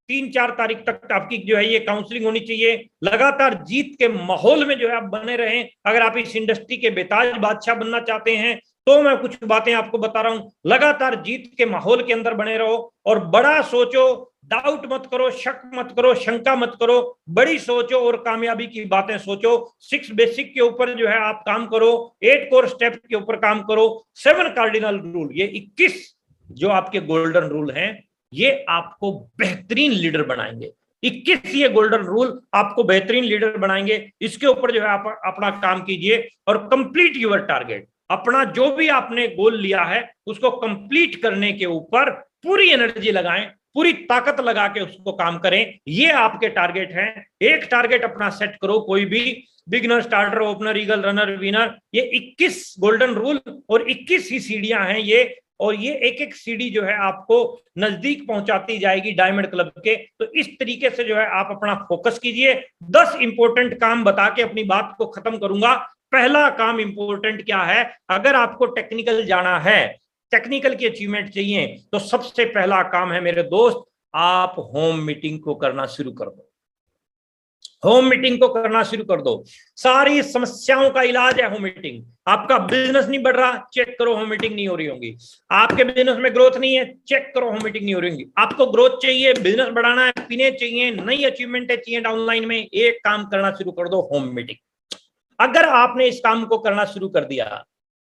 3-4 तारीख तक आपकी जो है ये काउंसलिंग होनी चाहिए। लगातार जीत के माहौल में जो है आप बने रहें। अगर आप इस इंडस्ट्री के बेताज बादशाह बनना चाहते हैं तो मैं कुछ बातें आपको बता रहा हूं। लगातार जीत के माहौल के अंदर बने रहो और बड़ा सोचो, डाउट मत करो, शक मत करो, शंका मत करो, बड़ी सोचो और कामयाबी की बातें सोचो। 6 बेसिक के ऊपर जो है आप काम करो, 8 कोर स्टेप के ऊपर काम करो, 7 कार्डिनल रूल, ये 21 जो आपके गोल्डन रूल हैं, ये आपको बेहतरीन लीडर बनाएंगे। 21 ये गोल्डन रूल आपको बेहतरीन लीडर बनाएंगे। इसके ऊपर जो है आप अपना काम कीजिए और कंप्लीट योर टारगेट। अपना जो भी आपने गोल लिया है उसको कंप्लीट करने के ऊपर पूरी एनर्जी लगाएं, पूरी ताकत लगा के उसको काम करें। ये आपके टारगेट हैं। एक टारगेट अपना सेट करो, कोई भी, beginner, starter, opener, eagle, runner, winner. ये 21 गोल्डन रूल और 21 ही सीढ़ियां हैं ये, और ये एक एक सीढ़ी जो है आपको नजदीक पहुंचाती जाएगी डायमंड क्लब के। तो इस तरीके से जो है आप अपना फोकस कीजिए। 10 इंपॉर्टेंट काम बता के अपनी बात को खत्म करूंगा। पहला काम इंपॉर्टेंट क्या है, अगर आपको टेक्निकल जाना है, टेक्निकल की अचीवमेंट चाहिए, तो सबसे पहला काम है मेरे दोस्त, आप होम मीटिंग को करना शुरू कर दो। होम मीटिंग को करना शुरू कर दो। सारी समस्याओं का इलाज है होम मीटिंग। आपका बिजनेस नहीं बढ़ रहा, चेक करो होम मीटिंग नहीं हो रही होंगी। आपके बिजनेस में ग्रोथ नहीं है, चेक करो होम मीटिंग नहीं हो रही होंगी। आपको ग्रोथ चाहिए, बिजनेस बढ़ाना है, पीने चाहिए, नई अचीवमेंट चाहिए डाउनलाइन में, एक काम करना शुरू कर दो, होम मीटिंग। अगर आपने इस काम को करना शुरू कर दिया,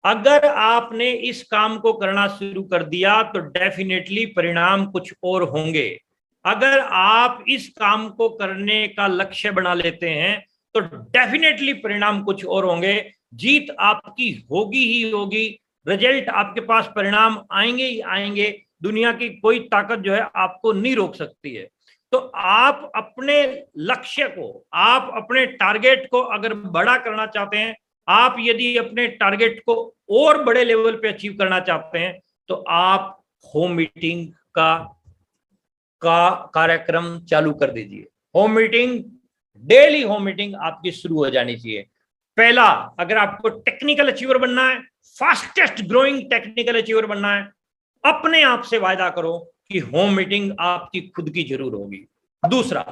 अगर आपने इस काम को करना शुरू कर दिया तो डेफिनेटली परिणाम कुछ और होंगे। अगर आप इस काम को करने का लक्ष्य बना लेते हैं तो डेफिनेटली परिणाम कुछ और होंगे। जीत आपकी होगी ही होगी, रिजल्ट आपके पास, परिणाम आएंगे ही आएंगे। दुनिया की कोई ताकत जो है आपको नहीं रोक सकती है। तो आप अपने लक्ष्य को, आप अपने टारगेट को अगर बड़ा करना चाहते हैं, आप यदि अपने टारगेट को और बड़े लेवल पे अचीव करना चाहते हैं, तो आप होम मीटिंग का कार्यक्रम चालू कर दीजिए। Home meeting, daily home meeting आपकी शुरू हो जानी चाहिए। पहला, अगर आपको टेक्निकल अचीवर बनना है, फास्टेस्ट ग्रोइंग टेक्निकल अचीवर बनना है, अपने आप से वायदा करो कि होम मीटिंग आपकी खुद की जरूर होगी। दूसरा,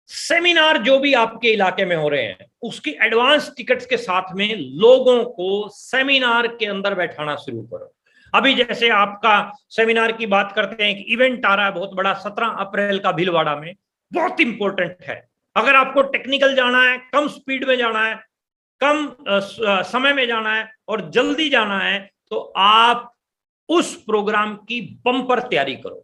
सेमिनार जो भी आपके इलाके में हो रहे हैं उसकी एडवांस टिकट्स के साथ में लोगों को सेमिनार के अंदर बैठाना शुरू करो। अभी जैसे आपका सेमिनार की बात करते हैं, कि इवेंट आ रहा है बहुत बड़ा 17 अप्रैल का भीलवाड़ा में, बहुत इंपॉर्टेंट है। अगर आपको टेक्निकल जाना है, कम स्पीड में जाना है, कम समय में जाना है और जल्दी जाना है, तो आप उस प्रोग्राम की बम्पर तैयारी करो।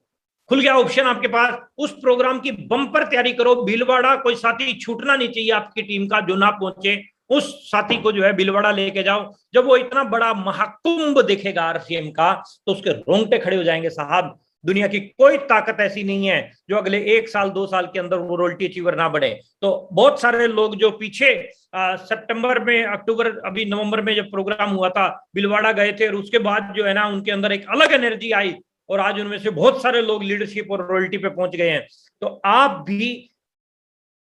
खुल गया ऑप्शन आपके पास, उस प्रोग्राम की बम्पर तैयारी करो। भीलवाड़ा कोई साथी छूटना नहीं चाहिए आपकी टीम का, जो ना पहुंचे उस साथी को जो है भीलवाड़ा लेके जाओ। जब वो इतना बड़ा महाकुंभ देखेगा आरसीएम का, तो उसके रोंगटे खड़े हो जाएंगे साहब। दुनिया की कोई ताकत ऐसी नहीं है जो अगले 1 साल 2 साल के अंदर वो रोयल्टी अचीवर ना बढ़े। तो बहुत सारे लोग जो पीछे सितंबर में, अक्टूबर, अभी नवंबर में जब प्रोग्राम हुआ था, भीलवाड़ा गए थे और उसके बाद जो है ना उनके अंदर एक अलग एनर्जी आई और आज उनमें से बहुत सारे लोग लीडरशिप और रॉयल्टी पे पहुंच गए हैं। तो आप भी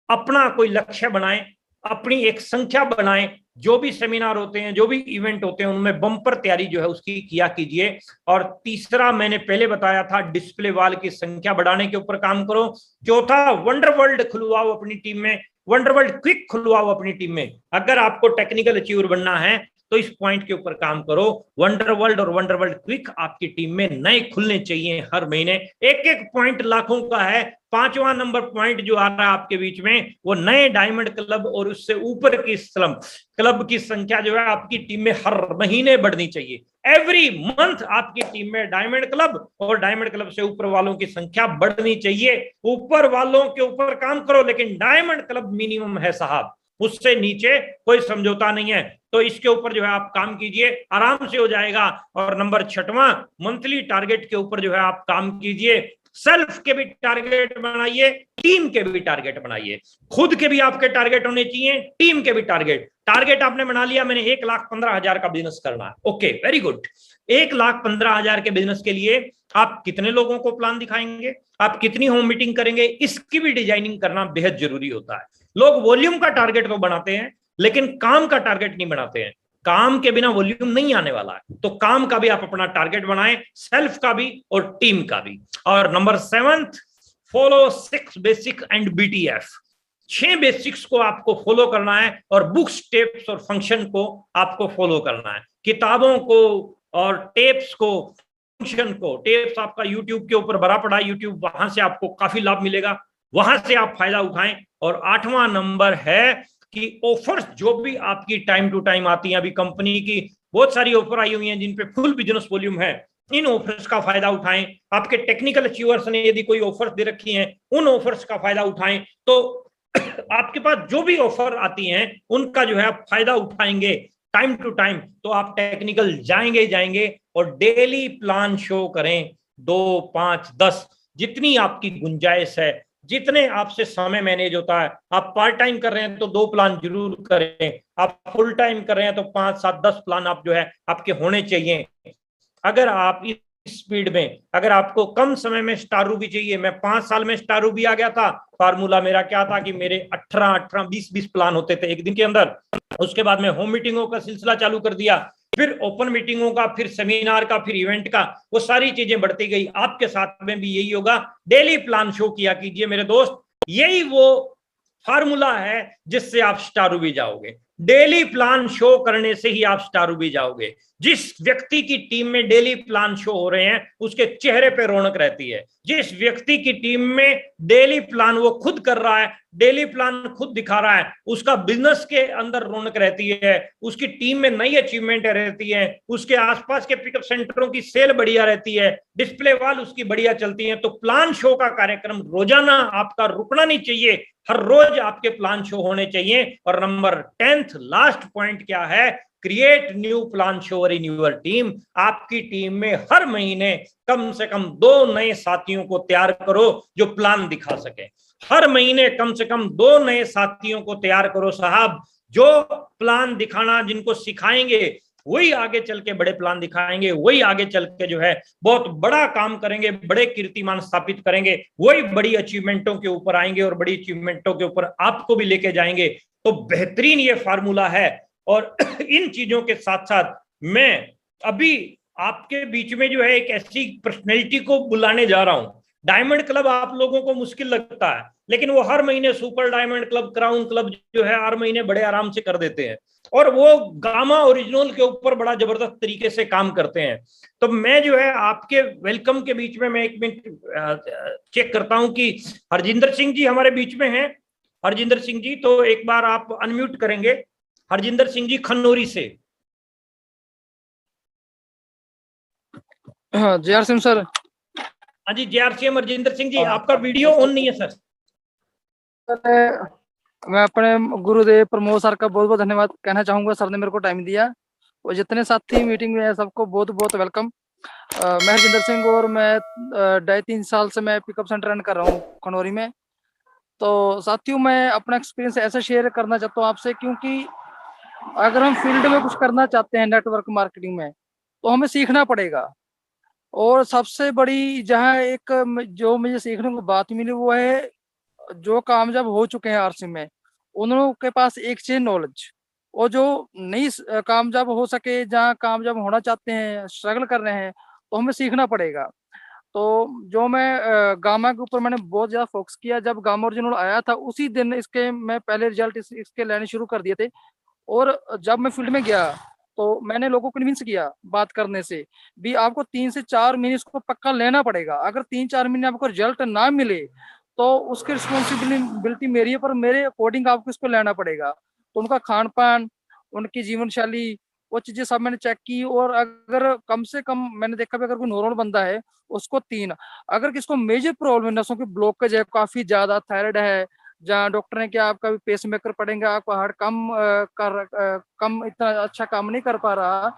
अपना कोई लक्ष्य बनाएं, अपनी एक संख्या बनाएं। जो भी सेमिनार होते हैं, जो भी इवेंट होते हैं, उनमें बम्पर तैयारी जो है उसकी किया कीजिए। और तीसरा, मैंने पहले बताया था, डिस्प्ले वाल की संख्या बढ़ाने के ऊपर काम करो। चौथा, वंडर वर्ल्ड खुलवाओ अपनी टीम में, वंडर वर्ल्ड क्विक खुलवाओ अपनी टीम में। अगर आपको टेक्निकल अचीवर बनना है तो इस पॉइंट के ऊपर काम करो। वंडर वर्ल्ड और वंडर वर्ल्ड क्विक आपकी टीम में नए खुलने चाहिए हर महीने। एक एक पॉइंट लाखों का है। 5वां नंबर पॉइंट जो आ रहा है आपके बीच में, वो नए डायमंड क्लब और उससे ऊपर की क्लब की संख्या जो है आपकी टीम में हर महीने बढ़नी चाहिए। एवरी मंथ आपकी टीम में डायमंड क्लब और डायमंड क्लब से ऊपर वालों की संख्या बढ़नी चाहिए। ऊपर वालों के ऊपर काम करो, लेकिन डायमंड क्लब मिनिमम है साहब, उससे नीचे कोई समझौता नहीं है। तो इसके ऊपर जो है आप काम कीजिए, आराम से हो जाएगा। और नंबर 6वां, मंथली टारगेट के ऊपर जो है आप काम कीजिए। सेल्फ के भी टारगेट बनाइए, टीम के भी टारगेट बनाइए। खुद के भी आपके टारगेट होने चाहिए, टीम के भी टारगेट आपने बना लिया, मैंने 1,15,000 का बिजनेस करना है। Okay, very good. 1,15,000 के बिजनेस के लिए आप कितने लोगों को प्लान दिखाएंगे, आप कितनी होम मीटिंग करेंगे, इसकी भी डिजाइनिंग करना बेहद जरूरी होता है। लोग वॉल्यूम का टारगेट तो बनाते हैं, लेकिन काम का टारगेट नहीं बनाते हैं। काम के बिना वॉल्यूम नहीं आने वाला है। तो काम का भी आप अपना टारगेट बनाएं, सेल्फ का भी और टीम का भी। और number 7, follow 6 basic and BTF। 6 basics को आपको फॉलो करना है और बुक्स, टेप्स और फंक्शन को आपको फॉलो करना है। किताबों को और टेप्स को, फंक्शन को। टेप्स आपका यूट्यूब के ऊपर भरा पड़ा है, यूट्यूब, वहां से आपको काफी लाभ मिलेगा, वहां से आप फायदा उठाएं। और 8वां नंबर है कि ऑफर्स जो भी आपकी टाइम टू टाइम आती हैं, अभी कंपनी की बहुत सारी ऑफर आई हुई हैं जिन पे फुल बिजनेस वॉल्यूम है, इन ऑफर्स का फायदा उठाएं। आपके टेक्निकल अचीवर्स ने यदि कोई ऑफर्स दे रखी हैं, उन ऑफर्स का फायदा उठाएं। तो आपके पास जो भी ऑफर आती हैं उनका जो है आप फायदा उठाएंगे टाइम टू टाइम, तो आप टेक्निकल जाएंगे। और डेली प्लान शो करें, 2, 5, 10, जितनी आपकी गुंजाइश है, जितने आपसे समय मैनेज होता है। आप पार्ट टाइम कर रहे हैं तो 2 प्लान जरूर करें, आप फुल टाइम कर रहे हैं तो 5, 7, 10 प्लान आप जो है आपके होने चाहिए। अगर आप इस स्पीड में, अगर आपको कम समय में स्टार रूबी चाहिए, मैं 5 साल में स्टार रूबी आ गया था। फार्मूला मेरा क्या था कि मेरे 18, 20 प्लान होते थे एक दिन के अंदर। उसके बाद में होम मीटिंगों का सिलसिला चालू कर दिया। फिर ओपन मीटिंगों का, फिर सेमिनार का, फिर इवेंट का, वो सारी चीजें बढ़ती गई। आपके साथ में भी यही होगा। डेली प्लान शो किया कीजिए मेरे दोस्त, यही वो फार्मूला है जिससे आप स्टार भी जाओगे। डेली प्लान शो करने से ही आप स्टार भी जाओगे। जिस व्यक्ति की टीम में डेली प्लान शो हो रहे हैं उसके चेहरे पे रौनक रहती है। जिस व्यक्ति की टीम में डेली प्लान वो खुद कर रहा है, डेली प्लान खुद दिखा रहा है, उसका बिजनेस के अंदर रौनक रहती है, उसकी टीम में नई अचीवमेंट रहती है, उसके आसपास के पिकअप सेंटरों की सेल बढ़िया रहती है, डिस्प्ले वॉल उसकी बढ़िया चलती है। तो प्लान शो का कार्यक्रम रोजाना आपका रुकना नहीं चाहिए, हर रोज आपके प्लान शो होने चाहिए। और नंबर 10th लास्ट पॉइंट क्या है? Create new plan show in your team. आपकी टीम में हर महीने कम से कम 2 नए साथियों को तैयार करो जो प्लान दिखा सके। हर महीने कम से कम 2 नए साथियों को तैयार करो साहब, जो प्लान दिखाना, जिनको सिखाएंगे वही आगे चल के बड़े प्लान दिखाएंगे, वही आगे चल के जो है बहुत बड़ा काम करेंगे, बड़े कीर्तिमान स्थापित करेंगे, वही बड़ी अचीवमेंटों के ऊपर आएंगे और बड़ी अचीवमेंटों के ऊपर आपको भी लेके जाएंगे। तो बेहतरीन ये फार्मूला है। और इन चीजों के साथ साथ मैं अभी आपके बीच में जो है एक ऐसी पर्सनैलिटी को बुलाने जा रहा हूं। डायमंड क्लब आप लोगों को मुश्किल लगता है, लेकिन वो हर महीने super diamond club, crown club जो है हर महीने बड़े आराम से कर देते हैं, और वो गामा ओरिजिनल के ऊपर बड़ा जबरदस्त तरीके से काम करते हैं। तो मैं जो है आपके वेलकम के बीच में मैं 1 मिनट चेक करता हूं कि हरजिंदर सिंह जी हमारे बीच में हैं। हरजिंदर सिंह जी, तो एक बार आप अनम्यूट करेंगे। हरजिंदर सिंह जी खन्नौरी से। हाँ JR सिंह सर। हाँ जी JR हरजिंदर सिंह जी, आपका वीडियो ऑन नहीं है सर। मैं अपने गुरुदेव प्रमोद सर का बहुत बहुत धन्यवाद कहना चाहूंगा। सर ने मेरे को टाइम दिया, और जितने साथी मीटिंग में है सबको बहुत बहुत वेलकम। मैं हरजिंदर सिंह, और मैं 2.5-3 साल से मैं पिकअप सेंटर रन कर रहा हूँ खनौरी में। तो साथियों, मैं अपना एक्सपीरियंस ऐसे शेयर करना चाहता हूँ आपसे, क्योंकि अगर हम फील्ड में कुछ करना चाहते हैं नेटवर्क मार्केटिंग में, तो हमें सीखना पड़ेगा। और सबसे बड़ी जहाँ एक जो मुझे सीखने को बात मिली वो है, जो कामयाब हो चुके हैं आरसी में, उन लोगों के पास एक चीज नॉलेज, और जो नहीं कामयाब हो सके, जहाँ कामयाब होना चाहते हैं, स्ट्रगल कर रहे हैं, तो हमें सीखना पड़ेगा। तो जो मैं गामा के ऊपर मैंने बहुत ज्यादा फोकस किया। जब गामा ओरिजिनल आया था उसी दिन इसके मैं पहले रिजल्ट इसके लेने शुरू कर दिए थे। और जब मैं फील्ड में गया तो मैंने लोगों को कन्विंस किया बात करने से भी, आपको 3 से 4 महीने इसको पक्का लेना पड़ेगा। अगर 3-4 महीने आपको रिजल्ट ना मिले तो उसकी रिस्पॉन्सिबिलिटी मेरी है, पर मेरे अकॉर्डिंग आपको इसको लेना पड़ेगा। तो उनका खान पान, उनकी जीवन शैली, वो चीजें सब मैंने चेक की। और अगर कम से कम मैंने देखा भी, अगर कोई नॉर्मल बंदा है उसको 3, अगर किसको मेजर प्रॉब्लम है, नसों की ब्लॉकेज है काफी ज्यादा, थायराइड है, जहाँ डॉक्टर ने क्या आपका भी पेस मेकर पड़ेगा, आपका हार्ट कम इतना अच्छा काम नहीं कर पा रहा,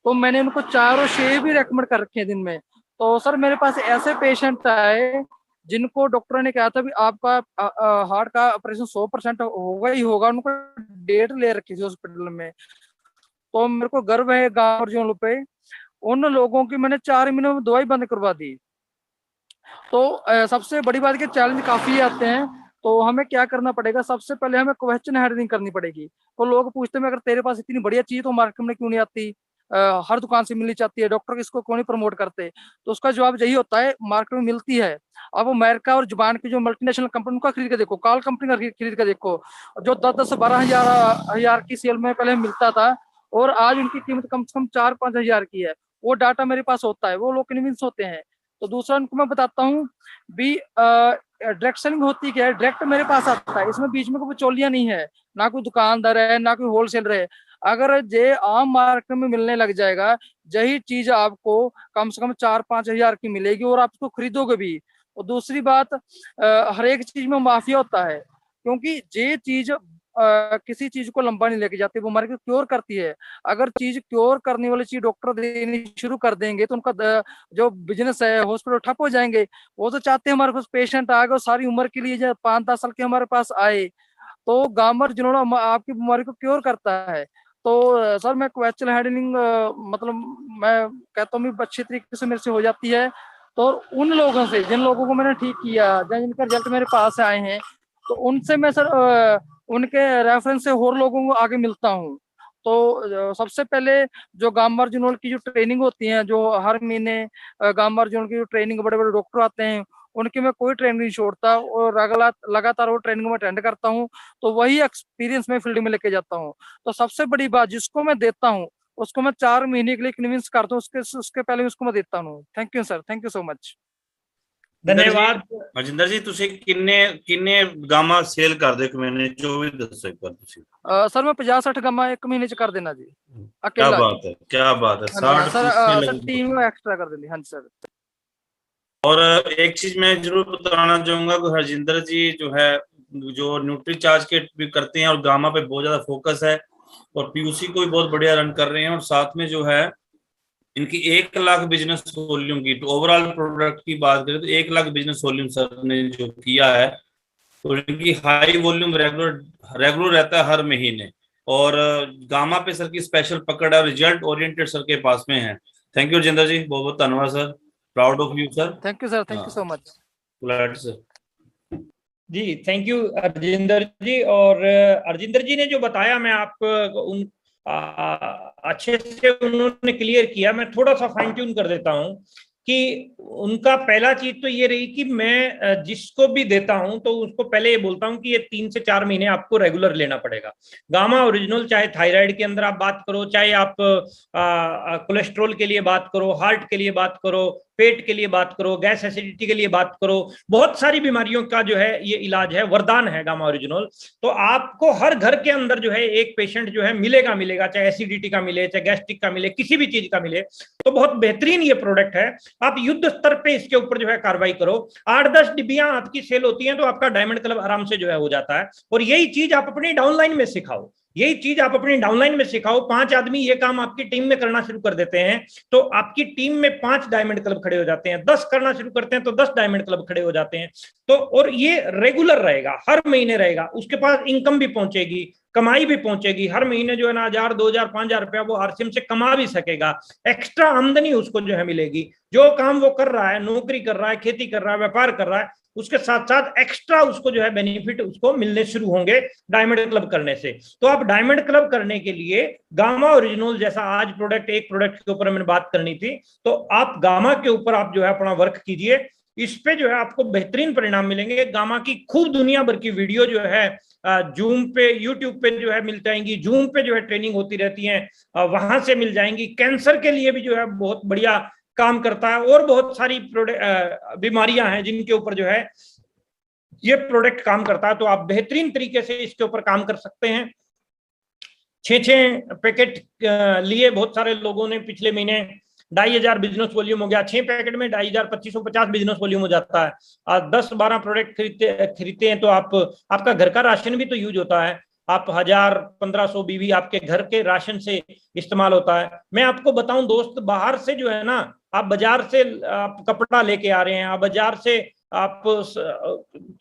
तो मैंने उनको 4 और 6 भी रेकमेंड कर रखे हैं दिन में। तो सर मेरे पास ऐसे पेशेंट आए जिनको डॉक्टर ने कहा था भी आपका हार्ट का ऑपरेशन 100% होगा ही होगा, उनको डेट ले रखी थी हॉस्पिटल में। तो मेरे को गर्व है गाँव अर्जुन पे, उन लोगों की मैंने 4 महीनों में दवाई बंद करवा दी। तो सबसे बड़ी बात है कि चैलेंज काफी आते हैं, तो हमें क्या करना पड़ेगा? सबसे पहले हमें क्वेश्चन हैंडलिंग करनी पड़ेगी। तो लोग पूछते हैं अगर तेरे पास इतनी बढ़िया चीज तो मार्केट में क्यों नहीं आती, हर दुकान से मिलनी चाहती है, डॉक्टर इसको क्यों नहीं प्रमोट करते? तो उसका जवाब यही होता है, मार्केट में मिलती है। अब अमेरिका और जापान की जो मल्टीनेशनल कंपनी, उनका खरीद के देखो, कॉल कंपनी का खरीद के देखो, जो 10-12 हजार की सेल में पहले मिलता था, और आज उनकी कीमत कम से कम 4-5 हजार की है। वो डाटा मेरे पास होता है, वो लोग कन्विंस होते हैं। तो दूसरा उनको मैं बताता हूँ भी, डायरेक्ट सेलिंग होती क्या है, डायरेक्ट मेरे पास आता है, इसमें बीच में कोई बिचौलिया नहीं है, ना कोई दुकानदार है, ना कोई होलसेलर है। अगर ये आम मार्केट में मिलने लग जाएगा, यही चीज आपको कम से कम 4-5 हजार की मिलेगी, और आप इसको खरीदोगे भी। और दूसरी बात, हर एक चीज में माफिया होता है, क्योंकि ये चीज किसी चीज को लंबा नहीं लेके जाती, बीमारी को क्योर करती है। अगर चीज क्योर करने वाली चीज डॉक्टर देनी शुरू कर देंगे तो उनका जो बिजनेस है, हॉस्पिटल ठप हो जाएंगे। वो तो चाहते हैं हमारे पास पेशेंट आ गए सारी उम्र के लिए, जब 5-10 साल के हमारे पास आए, तो गामर जिन्होंने आपकी बीमारी को क्योर करता है। तो सर मैं क्वेश्चन हैंडलिंग मतलब मैं कहता हूँ अच्छी तरीके से मेरे से हो जाती है। तो उन लोगों से, जिन लोगों को मैंने ठीक किया, जिनका रिजल्ट मेरे पास आए हैं, तो उनसे मैं सर उनके रेफरेंस से और लोगों को आगे मिलता हूँ। तो सबसे पहले जो गामा ओरिजिनल की जो ट्रेनिंग होती है, जो हर महीने गामा ओरिजिनल की जो ट्रेनिंग बड़े बड़े डॉक्टर आते हैं उनकी मैं कोई ट्रेनिंग नहीं छोड़ता और लगातार वो ट्रेनिंग में अटेंड करता हूँ। तो वही एक्सपीरियंस मैं फील्ड में लेके जाता हूँ। तो सबसे बड़ी बात जिसको मैं देता हूँ उसको मैं 4 महीने के लिए कन्विंस करता हूँ, उसके पहले उसको मैं देता हूँ। Thank you sir, thank you so much. धन्यवाद। हरजिंदर जी तुसी किन्ने किन्ने गामा सेल कर दे महीने जो भी दसो एक बार तुसी। सर मैं 50-60 गामा एक महीने च कर देना जी, क्या अकेला। बात है, क्या बात है। हाँ जी, हाँ 60 सर, पीस सर टीम में एक्स्ट्रा कर देनी। हाँ जी सर। और एक चीज मैं जरूर बताना चाहूंगा कि हरजिंदर जी जो है जो न्यूट्री चार्ज के भी करते हैं और गामा पे बहुत ज्यादा फोकस है और पीयूसी को भी बहुत बढ़िया रन कर रहे हैं, और साथ में जो है इनकी 1 लाख बिजनेस वॉल्यूम की, तो ओवरऑल प्रोडक्ट की बात करें तो 1 लाख बिजनेस वॉल्यूम सर ने जो किया है, तो इनकी हाई वॉल्यूम रेगुलर रेगुलर रहता है हर महीने। और गामा पे सर की स्पेशल पकड़ है, रिजल्ट ओरिएंटेड सर के पास में है। थैंक यू रजिंदर जी, बहुत बहुत धन्यवाद sir, proud of you sir. Thank you sir, thank you so much. Glad sir. Ji thank you Arjinder ji. और अर्जिंदर जी ने जो बताया मैं आप उन अच्छे से उन्होंने क्लियर किया। मैं थोड़ा सा फाइन ट्यून कर देता हूं कि उनका पहला चीज तो ये रही कि मैं जिसको भी देता हूं तो उसको पहले ये बोलता हूं कि ये 3 से 4 महीने आपको रेगुलर लेना पड़ेगा। गामा ओरिजिनल चाहे थायराइड के अंदर आप बात करो, चाहे आप कोलेस्ट्रॉल के लिए बात करो, हार्ट के लिए बात करो, पेट के लिए बात करो, गैस एसिडिटी के लिए बात करो, बहुत सारी बीमारियों का जो है ये इलाज है, वरदान है गामा ओरिजिनल। तो आपको हर घर के अंदर जो है एक पेशेंट जो है मिलेगा, चाहे एसिडिटी का मिले, चाहे गैस्ट्रिक का मिले, किसी भी चीज का मिले। तो बहुत बेहतरीन ये प्रोडक्ट है। आप युद्ध स्तर पे इसके ऊपर जो है कार्रवाई करो। 8-10 डिब्बियां आपकी सेल होती हैं तो आपका डायमंड क्लब आराम से जो है हो जाता है। और यही चीज आप अपनी डाउनलाइन में सिखाओ, यही चीज आप अपनी डाउनलाइन में सिखाओ। 5 आदमी ये काम आपकी टीम में करना शुरू कर देते हैं तो आपकी टीम में 5 डायमंड क्लब खड़े हो जाते हैं। 10 करना शुरू करते हैं तो 10 डायमंड क्लब खड़े हो जाते हैं। तो और ये रेगुलर रहेगा, हर महीने रहेगा, उसके पास इनकम भी पहुंचेगी, कमाई भी पहुंचेगी। हर महीने जो है ना 1000, 2000, 5000 रुपया वो आरसीएम से कमा भी सकेगा। एक्स्ट्रा आमदनी उसको जो है मिलेगी। जो काम वो कर रहा है, नौकरी कर रहा है, खेती कर रहा है, व्यापार कर रहा है, उसके साथ साथ एक्स्ट्रा उसको जो है बेनिफिट उसको मिलने शुरू होंगे डायमंड क्लब करने से। तो आप डायमंड क्लब करने के लिए गामा ओरिजिनल जैसा आज प्रोडक्ट, एक प्रोडक्ट के ऊपर मैंने बात करनी थी, तो आप गामा के ऊपर आप जो है अपना वर्क कीजिए। इस पे जो है आपको बेहतरीन परिणाम मिलेंगे। गामा की खूब दुनिया भर की वीडियो जो है जूम पे, यूट्यूब पे जो है मिल जाएंगी, जूम पे जो है ट्रेनिंग होती रहती है, वहां से मिल जाएंगी। कैंसर के लिए भी जो है बहुत बढ़िया काम करता है और बहुत सारी बीमारियां हैं जिनके ऊपर जो है ये प्रोडक्ट काम करता है। तो आप बेहतरीन तरीके से इसके ऊपर काम कर सकते हैं। 6 पैकेट लिए बहुत सारे लोगों ने पिछले महीने 2500 बिजनेस वॉल्यूम हो गया। 6 पैकेट में 2500, 2550 बिजनेस वॉल्यूम हो जाता है। 10-12 प्रोडक्ट खरीदते हैं तो आपका घर का राशन भी तो यूज होता है। आप 1000-1500 बीवी आपके घर के राशन से इस्तेमाल होता है। मैं आपको बताऊं दोस्त, बाहर से जो है ना, आप बाजार से आप कपड़ा लेके आ रहे हैं, आप बाजार से आप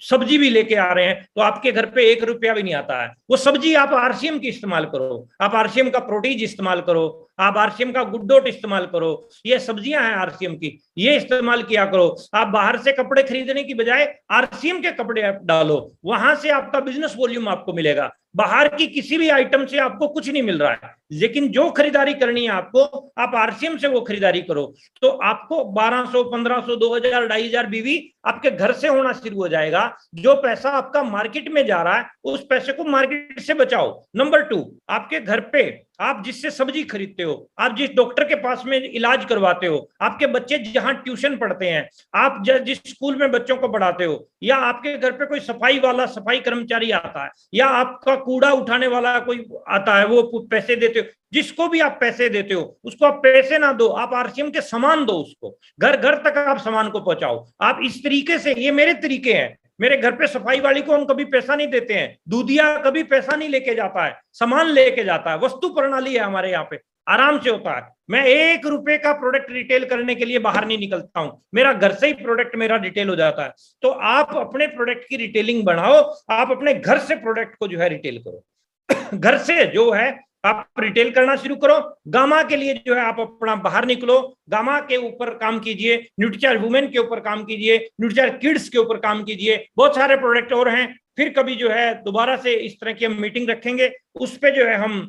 सब्जी भी लेके आ रहे हैं तो आपके घर पे 1 रुपया भी नहीं आता है। वो सब्जी आप आरसीएम की इस्तेमाल करो, आप आरसीएम का प्रोटीज इस्तेमाल करो, आप आरसीएम का गुड डॉट इस्तेमाल करो। ये सब्जियां हैं आरसीएम की, ये इस्तेमाल किया करो। आप बाहर से कपड़े खरीदने की बजाय आरसीएम के कपड़े आप डालो, वहां से आपका बिजनेस वॉल्यूम आपको मिलेगा। बाहर की किसी भी आइटम से आपको कुछ नहीं मिल रहा है, लेकिन जो खरीदारी करनी है आपको, आप आरसीएम से वो खरीदारी करो। तो आपको 1200, 1500, 2000, 2500 बीवी आपके घर से होना शुरू हो जाएगा। जो पैसा आपका मार्केट में जा रहा है उस पैसे को मार्केट से बचाओ। नंबर 2, आपके घर पे आप जिससे सब्जी खरीदते हो, आप जिस डॉक्टर के पास में इलाज करवाते हो, आपके बच्चे जहां ट्यूशन पढ़ते हैं, आप जिस स्कूल में बच्चों को पढ़ाते हो, या आपके घर पे कोई सफाई वाला, सफाई कर्मचारी आता है, या आपका कूड़ा उठाने वाला कोई आता है, वो पैसे देते हो। जिसको भी आप पैसे देते हो उसको आप पैसे ना दो, आप आरसीएम के सामान दो, उसको घर घर तक आप सामान को पहुंचाओ। आप इस तरीके से, ये मेरे तरीके हैं। मेरे घर पे सफाई वाली को हम कभी पैसा नहीं देते हैं, दूधिया कभी पैसा नहीं लेके जाता है, सामान लेके जाता है। वस्तु प्रणाली है हमारे यहाँ पे, आराम से होता है। मैं 1 रुपए का प्रोडक्ट रिटेल करने के लिए बाहर नहीं निकलता हूं, मेरा घर से ही प्रोडक्ट मेरा रिटेल हो जाता है। तो आप अपने प्रोडक्ट की रिटेलिंग बढ़ाओ, आप अपने घर से प्रोडक्ट को जो है रिटेल करो। घर से जो है आप रिटेल करना शुरू करो। गामा के लिए जो है आप अपना बाहर निकलो, गामा के ऊपर काम कीजिए, न्यूट्रीचार्ज वुमेन के ऊपर काम कीजिए, न्यूट्रीचार्ज किड्स के ऊपर काम कीजिए। बहुत सारे प्रोडक्ट और हैं। फिर कभी जो है दोबारा से इस तरह की हम मीटिंग रखेंगे, उस पे जो है हम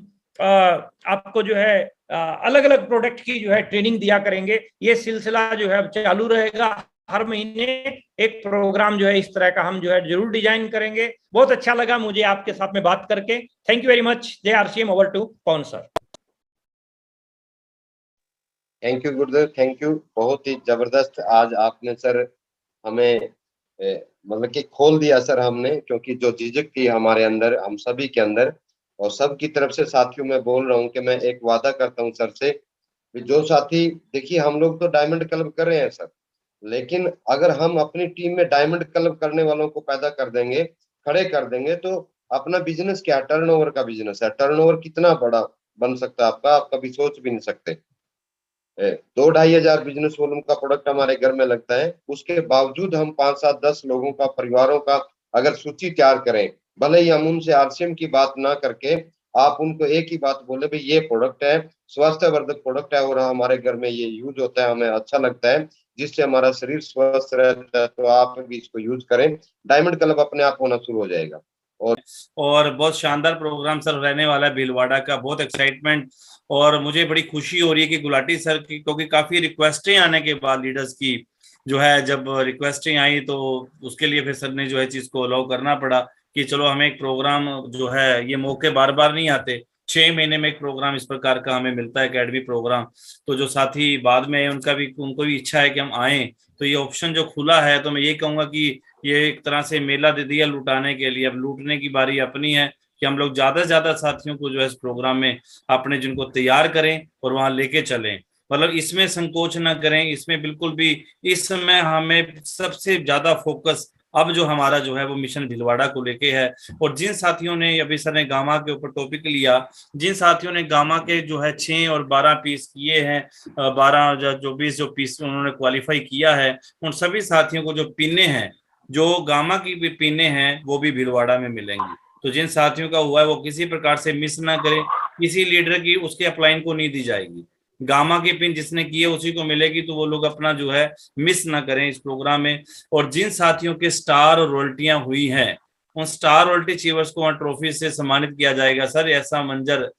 आपको जो है अलग अलग प्रोडक्ट की जो है ट्रेनिंग दिया करेंगे। ये सिलसिला जो है चालू रहेगा, हर महीने एक प्रोग्राम जो है इस तरह का हम जो है जरूर डिजाइन करेंगे। बहुत अच्छा लगा मुझे आपके साथ में बात करके। Thank you very much. जय RCM. Over to Pawan sir. Thank you गुरुदेव, थैंक यू। बहुत ही जबरदस्त आज आपने सर हमें मतलब कि खोल दिया सर हमने, क्योंकि जो झिझक थी हमारे अंदर, हम सभी के अंदर, और सबकी तरफ से साथियों मैं बोल रहा हूँ कि मैं एक वादा करता हूँ सर से, जो साथी, देखिए हम लोग तो डायमंड क्लब कर रहे हैं सर, लेकिन अगर हम अपनी टीम में डायमंड क्लब करने वालों को पैदा कर देंगे, खड़े कर देंगे, तो अपना बिजनेस क्या, टर्नओवर का बिजनेस है। टर्नओवर कितना बड़ा बन सकता है आपका, आप कभी सोच भी नहीं सकते। 2-2.5 हजार बिजनेस वॉल्यूम का प्रोडक्ट हमारे घर में लगता है, उसके बावजूद हम 5-7-10 लोगों का, परिवारों का अगर सूची तैयार करें, भले ही हम उनसे आरसीएम की बात ना करके आप उनको एक ही बात बोले, भाई ये प्रोडक्ट है, स्वास्थ्यवर्धक प्रोडक्ट है और हमारे घर में ये यूज होता है, हमें अच्छा लगता है, जिससे हमारा शरीर स्वस्थ रहता है, तो आप भी इसको यूज करें, डायमंड क्लब अपने आप होना शुरू हो जाएगा। और बहुत शानदार प्रोग्राम सर रहने वाला है भीलवाड़ा का, बहुत एक्साइटमेंट। और मुझे बड़ी खुशी हो रही है कि गुलाटी सर की, क्योंकि काफी रिक्वेस्टें आने के बाद लीडर्स की जो है, जब रिक्वेस्टें आई तो उसके लिए फिर सर ने जो है चीज को अलाउ करना पड़ा कि चलो हमें एक प्रोग्राम जो है, ये मौके बार बार नहीं आते, 6 महीने में एक प्रोग्राम इस प्रकार का हमें मिलता है, एकेडमी प्रोग्राम। तो जो साथी बाद में उनको भी इच्छा है कि हम आए, तो ये ऑप्शन जो खुला है, तो मैं ये कहूंगा कि ये एक तरह से मेला दे दिया लुटाने के लिए। अब लूटने की बारी अपनी है कि हम लोग ज्यादा से ज्यादा साथियों को जो है इस प्रोग्राम में अपने जिनको तैयार करें और वहां लेके चलें। मतलब इसमें संकोच ना करें, इसमें बिल्कुल भी। इस समय हमें सबसे ज्यादा फोकस अब जो हमारा जो है वो मिशन भीलवाड़ा को लेके है। और जिन साथियों ने, अभी सर ने गामा के ऊपर टॉपिक लिया, जिन साथियों ने गामा के जो है 6 और 12 पीस किए हैं, 12 जो 20 जो पीस उन्होंने क्वालिफाई किया है, उन सभी साथियों को जो पिने हैं, जो गामा की भी पिने हैं, वो भी भीलवाड़ा में मिलेंगी। तो जिन साथियों का हुआ है वो किसी प्रकार से मिस ना करें, किसी लीडर की उसके अपलाइन को नहीं दी जाएगी, गामा की पिन जिसने की है उसी को मिलेगी। तो वो लोग अपना जो है मिस ना करें इस प्रोग्राम में। और जिन साथियों के स्टार और रॉयल्टियां हुई हैं, उन स्टार रॉयल्टी अचीवर्स को वहां ट्रॉफी से सम्मानित किया जाएगा। सर ऐसा मंजर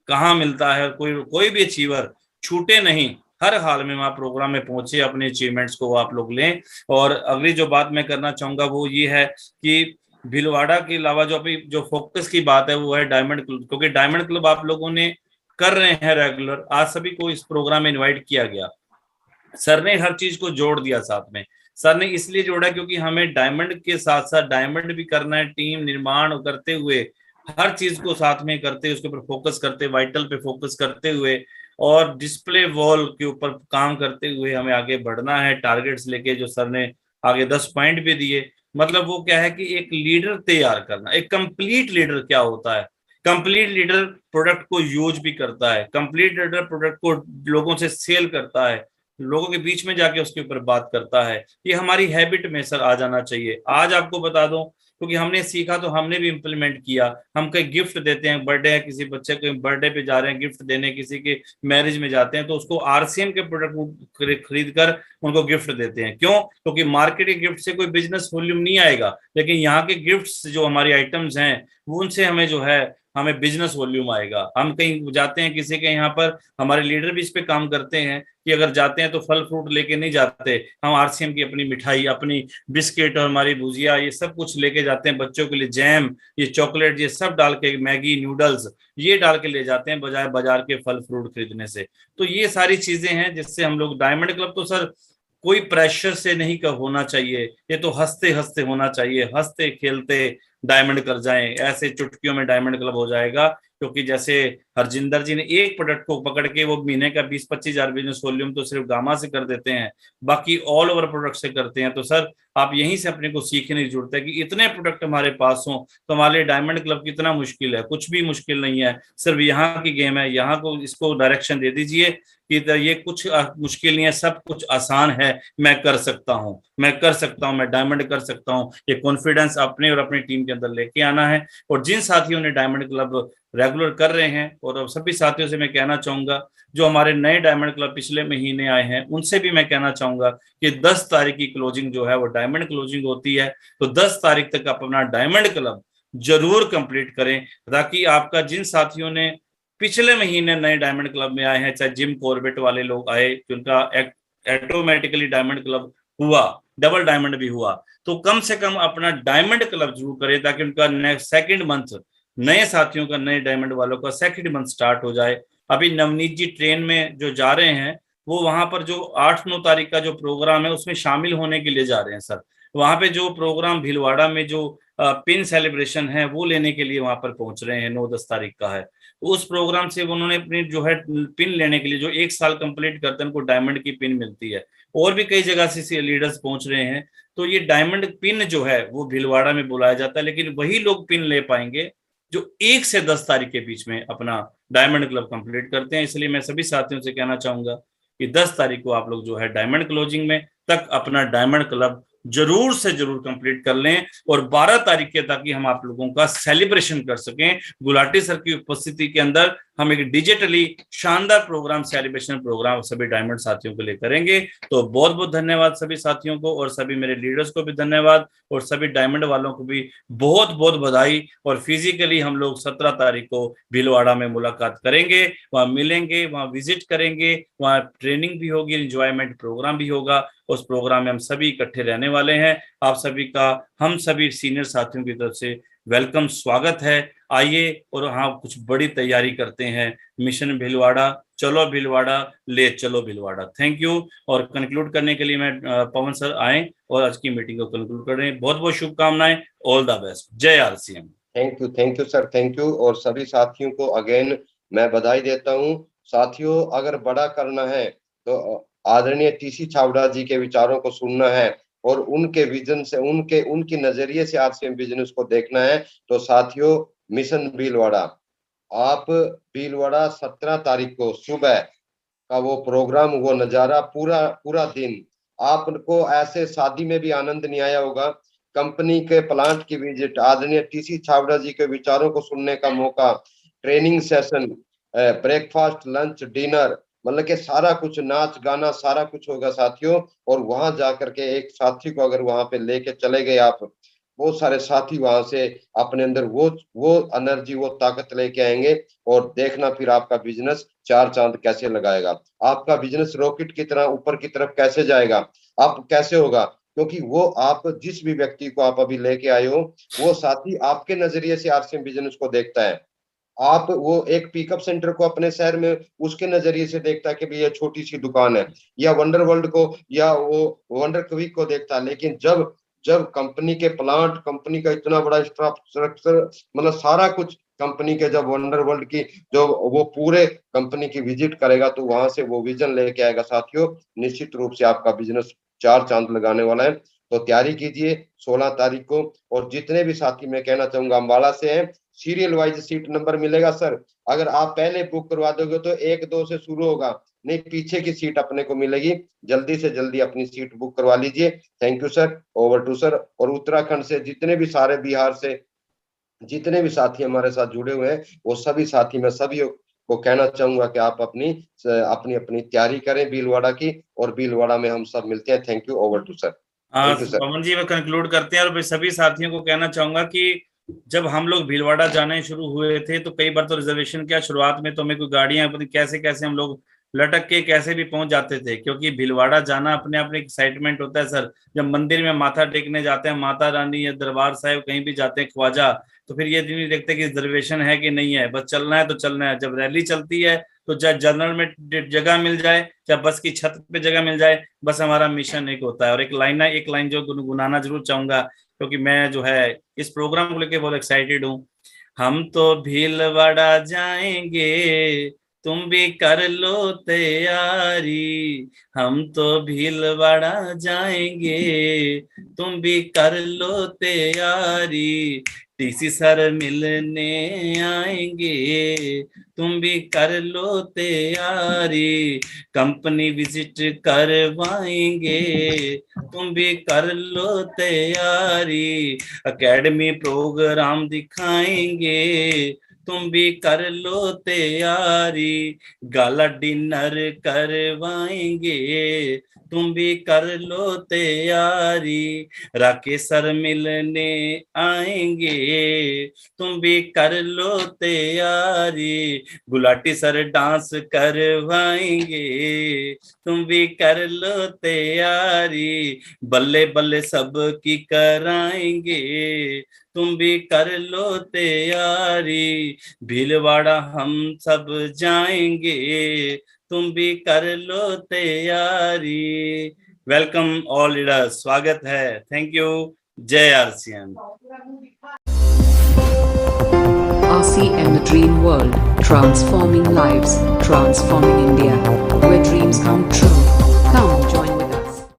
कहाँ मिलता है, कोई भी अचीवर छूटे नहीं, हर हाल में वहां प्रोग्राम में पहुंचे, अपने अचीवमेंट्स को आप लोग लें। और अगली जो बात मैं करना चाहूंगा वो ये है कि भीलवाड़ा के अलावा जो अभी जो फोकस की बात है वो है डायमंड क्लब, क्योंकि डायमंड क्लब आप लोगों ने कर रहे हैं रेगुलर। आज सभी को इस प्रोग्राम में इनवाइट किया गया, सर ने हर चीज को जोड़ दिया साथ में। सर ने इसलिए जोड़ा क्योंकि हमें डायमंड के साथ साथ डायमंड भी करना है, टीम निर्माण करते हुए, हर चीज को साथ में करते, उसके ऊपर फोकस करते, वाइटल पे फोकस करते हुए और डिस्प्ले वॉल के ऊपर काम करते हुए हमें आगे बढ़ना है, टारगेट्स लेके। जो सर ने आगे 10 पॉइंट भी दिए, मतलब वो क्या है कि एक लीडर तैयार करना। एक कंप्लीट लीडर क्या होता है? कंप्लीट लीडर प्रोडक्ट को यूज भी करता है, कंप्लीट लीडर प्रोडक्ट को लोगों से सेल करता है, लोगों के बीच में जाके उसके ऊपर बात करता है। ये हमारी हैबिट में सर आ जाना चाहिए। आज आपको बता दूं, क्योंकि हमने सीखा तो हमने भी इम्प्लीमेंट किया। हम कहीं गिफ्ट देते हैं, बर्थडे है किसी बच्चे के, बर्थडे पे जा रहे हैं गिफ्ट देने, किसी के मैरिज में जाते हैं, तो उसको आरसीएम के प्रोडक्ट खरीद कर उनको गिफ्ट देते हैं। क्यों? क्योंकि मार्केट के गिफ्ट से कोई बिजनेस वॉल्यूम नहीं आएगा, लेकिन यहाँ के गिफ्ट्स जो हमारी आइटम्स हैं वो उनसे हमें जो है हमें बिजनेस वॉल्यूम आएगा। हम कहीं जाते हैं किसी के यहाँ पर, हमारे लीडर भी इस पे काम करते हैं कि अगर जाते हैं तो फल फ्रूट लेके नहीं जाते, हम आरसीएम की अपनी मिठाई, अपनी बिस्किट और हमारी भुजिया, ये सब कुछ लेके जाते हैं। बच्चों के लिए जैम, ये चॉकलेट, ये सब डाल के, मैगी नूडल्स, ये डाल के ले जाते हैं बजाय बाजार के फल फ्रूट खरीदने से। तो ये सारी चीजें हैं जिससे हम लोग डायमंड क्लब तो सर कोई प्रेशर से नहीं होना चाहिए, ये तो हंसते हंसते होना चाहिए, हंसते खेलते डायमंड कर जाएं, ऐसे चुटकियों में डायमंड क्लब हो जाएगा। क्योंकि जैसे हरजिंदर जी ने एक प्रोडक्ट को पकड़ के वो महीने का 20-25 हजार बिजनेस वॉल्यूम तो सिर्फ गामा से कर देते हैं, बाकी ऑल ओवर प्रोडक्ट से करते हैं। तो सर आप यहीं से अपने को सीखने की जरूरत है कि इतने प्रोडक्ट हमारे पास हों तो हमारे डायमंड क्लब कितना मुश्किल है। कुछ भी मुश्किल नहीं है, सिर्फ यहाँ की गेम है। यहाँ को इसको डायरेक्शन दे दीजिए कि ये कुछ मुश्किल नहीं है, सब कुछ आसान है, मैं कर सकता हूँ, मैं कर सकता हूँ, मैं डायमंड कर सकता हूँ। ये कॉन्फिडेंस अपने और अपनी टीम के अंदर लेके आना है। और जिन साथियों ने डायमंड क्लब रेगुलर कर रहे हैं, और सभी साथियों से मैं कहना चाहूंगा जो हमारे नए डायमंड क्लब पिछले महीने आए हैं, उनसे भी मैं कहना चाहूंगा कि 10 तारीख की क्लोजिंग जो है वो डायमंड क्लोजिंग होती है। तो 10 तारीख तक आप अपना डायमंड क्लब जरूर कंप्लीट करें, ताकि आपका जिन साथियों ने पिछले महीने नए डायमंड क्लब में आए हैं, चाहे जिम कॉर्बेट वाले लोग आए, जिनका ऑटोमेटिकली डायमंड क्लब हुआ, डबल डायमंड भी हुआ, तो कम से कम अपना डायमंड क्लब जरूर करें, ताकि उनका नेक्स्ट सेकंड मंथ, नए साथियों का, नए डायमंड वालों का सेकंड मंथ स्टार्ट हो जाए। अभी नवनीत जी ट्रेन में जो जा रहे हैं, वो वहां पर जो 8-9 तारीख का जो प्रोग्राम है उसमें शामिल होने के लिए जा रहे हैं सर। वहां पे जो प्रोग्राम भीलवाड़ा में जो पिन सेलिब्रेशन है वो लेने के लिए वहां पर पहुंच रहे हैं, 9-10 तारीख का है। उस प्रोग्राम से उन्होंने अपनी जो है पिन लेने के लिए, जो 1 साल कंप्लीट करते हैं उनको डायमंड की पिन मिलती है, और भी कई जगह से लीडर्स पहुंच रहे हैं। तो ये डायमंड पिन जो है वो भीलवाड़ा में बुलाया जाता है, लेकिन वही लोग पिन ले पाएंगे जो 1 से 10 तारीख के बीच में अपना डायमंड क्लब कंप्लीट करते हैं। इसलिए मैं सभी साथियों से कहना चाहूंगा कि 10 तारीख को आप लोग जो है डायमंड क्लोजिंग में तक अपना डायमंड क्लब जरूर से जरूर कंप्लीट कर लें, और 12 तारीख के ताकि हम आप लोगों का सेलिब्रेशन कर सकें। गुलाटी सर की उपस्थिति के अंदर हम एक डिजिटली शानदार प्रोग्राम, सेलिब्रेशन प्रोग्राम सभी डायमंड साथियों के लिए करेंगे। तो बहुत बहुत धन्यवाद सभी साथियों को, और सभी मेरे लीडर्स को भी धन्यवाद, और सभी डायमंड वालों को भी बहुत बहुत बधाई। और फिजिकली हम लोग 17 तारीख को भीलवाड़ा में मुलाकात करेंगे, वहां मिलेंगे, वहां विजिट करेंगे, वहां ट्रेनिंग भी होगी, एंजॉयमेंट प्रोग्राम भी होगा। उस प्रोग्राम में हम सभी इकट्ठे रहने वाले हैं। आप सभी का हम सभी सीनियर साथियों की तरफ से वेलकम, स्वागत है। आइए और हाँ, कुछ बड़ी तैयारी करते हैं। मिशन भीलवाड़ा, चलो भीलवाड़ा, ले चलो भीलवाड़ा। Thank you. और कंक्लूड करने के लिए मैं पवन सर आए और आज की मीटिंग को कंक्लूड कर रहे हैं। बहुत बहुत शुभकामनाएं, ऑल द बेस्ट। जय RCM. Thank you sir, thank you. और सभी साथियों को अगेन मैं बधाई देता हूँ। साथियों, अगर बड़ा करना है तो आदरणीय टीसी छाबड़ा जी के विचारों को सुनना है, और उनके विजन से, उनकी नजरिए से आरसीएम बिजनेस को देखना है। तो साथियों, मिशन भीलवाड़ा, आप भीलवाड़ा 17 तारीख को सुबह का वो प्रोग्राम, वो नजारा, पूरा दिन आपको ऐसे शादी में भी आनंद नहीं आया होगा। कंपनी के प्लांट की विजिट, आदरणीय टीसी छाबड़ा जी के विचारों को सुनने का मौका, training session, breakfast, lunch, dinner, मतलब कि सारा कुछ, नाच गाना सारा कुछ होगा साथियों। और वहां जाकर के एक साथी को अगर वहां पे लेके चले गए आप, बहुत सारे साथी वहां से अपने अंदर वो एनर्जी, वो ताकत लेके आएंगे, और देखना फिर आपका बिजनेस 4 चांद कैसे लगाएगा। आपका बिजनेस रॉकेट की तरह ऊपर की तरफ कैसे जाएगा, आप कैसे होगा, क्योंकि वो आप जिस भी व्यक्ति को आप अभी लेके आए हो, वो साथी आपके नजरिए से आरसीएम बिजनेस को देखता है। आप वो एक पिकअप सेंटर को अपने शहर में उसके नजरिए से देखता है कि भाई ये छोटी सी दुकान है, या वंडर वर्ल्ड को या वो वंडर क्विक को देखता है। लेकिन जब कंपनी के प्लांट, कंपनी का इतना बड़ा स्ट्रक्चर, मतलब सारा कुछ कंपनी के, जब वंडर वर्ल्ड की जो वो पूरे कंपनी की विजिट करेगा, तो वहां से वो विजन लेके आएगा साथियों। निश्चित रूप से आपका बिजनेस 4 चांद लगाने वाला है। तो तैयारी कीजिए 16 तारीख को। और जितने भी साथी, मैं कहना चाहूंगा, अम्बाला से हैं, सीरियल वाइज सीट नंबर मिलेगा सर। अगर आप पहले बुक करवा दोगे तो 1-2 से शुरू होगा, नहीं पीछे की सीट अपने को मिलेगी। जल्दी से जल्दी अपनी सीट बुक करवा लीजिए। Thank you sir, over to sir. और उत्तराखंड से जितने भी सारे, बिहार से जितने भी साथी हमारे साथ जुड़े हुए हैं, वो सभी साथी, मैं सभी को कहना चाहूंगा कि आप अपनी तैयारी करें भीलवाड़ा की, और भीलवाड़ा में हम सब मिलते हैं। Thank you, over to sir. Pawan ji, मैं कंक्लूड करते हैं। और सभी साथियों को कहना चाहूंगा कि जब हम लोग भीलवाड़ा जाने शुरू हुए थे, तो कई बार तो रिजर्वेशन क्या, शुरुआत में तो हमें कोई गाड़ियां कैसे कैसे हम लोग लटक के कैसे भी पहुंच जाते थे, क्योंकि भीलवाड़ा जाना अपने आप में एक्साइटमेंट होता है सर। जब मंदिर में माथा टेकने जाते हैं, माता रानी या दरबार साहिब कहीं भी जाते हैं, ख्वाजा, तो फिर ये नहीं देखते कि रिजर्वेशन है कि नहीं है, बस चलना है तो चलना है। जब रैली चलती है तो चाहे जनरल में जगह मिल जाए, चाहे बस की छत पे जगह मिल जाए, बस हमारा मिशन एक होता है। और एक लाइन जो गुनगुनाना जरूर चाहूंगा, क्योंकि मैं जो है इस प्रोग्राम को लेकर बहुत एक्साइटेड हूँ। हम तो भीलवाड़ा जाएंगे, तुम भी कर लो तैयारी। हम तो भीलवाड़ा जाएंगे, तुम भी कर लो तैयारी। टीसी सर मिलने आएंगे, तुम भी कर लो तैयारी। कंपनी विजिट करवाएंगे, तुम भी कर लो तैयारी। एकेडमी प्रोग्राम दिखाएंगे, तुम भी कर लो तैयारी, गाला डिनर करवाएंगे, तुम भी कर लो तैयारी, राकेश सर मिलने आएंगे, तुम भी कर लो तैयारी, गुलाटी सर डांस करवाएंगे, तुम भी कर लो तैयारी, बल्ले बल्ले सब की कराएंगे, तुम भी कर लो तैयारी, भीलवाड़ा हम सब जाएंगे, तुम भी कर लो तैयारी। वेलकम ऑल लीडर्स, स्वागत है। Thank you. जय RCM। RCM, the dream world, transforming lives, transforming India, where dreams come true.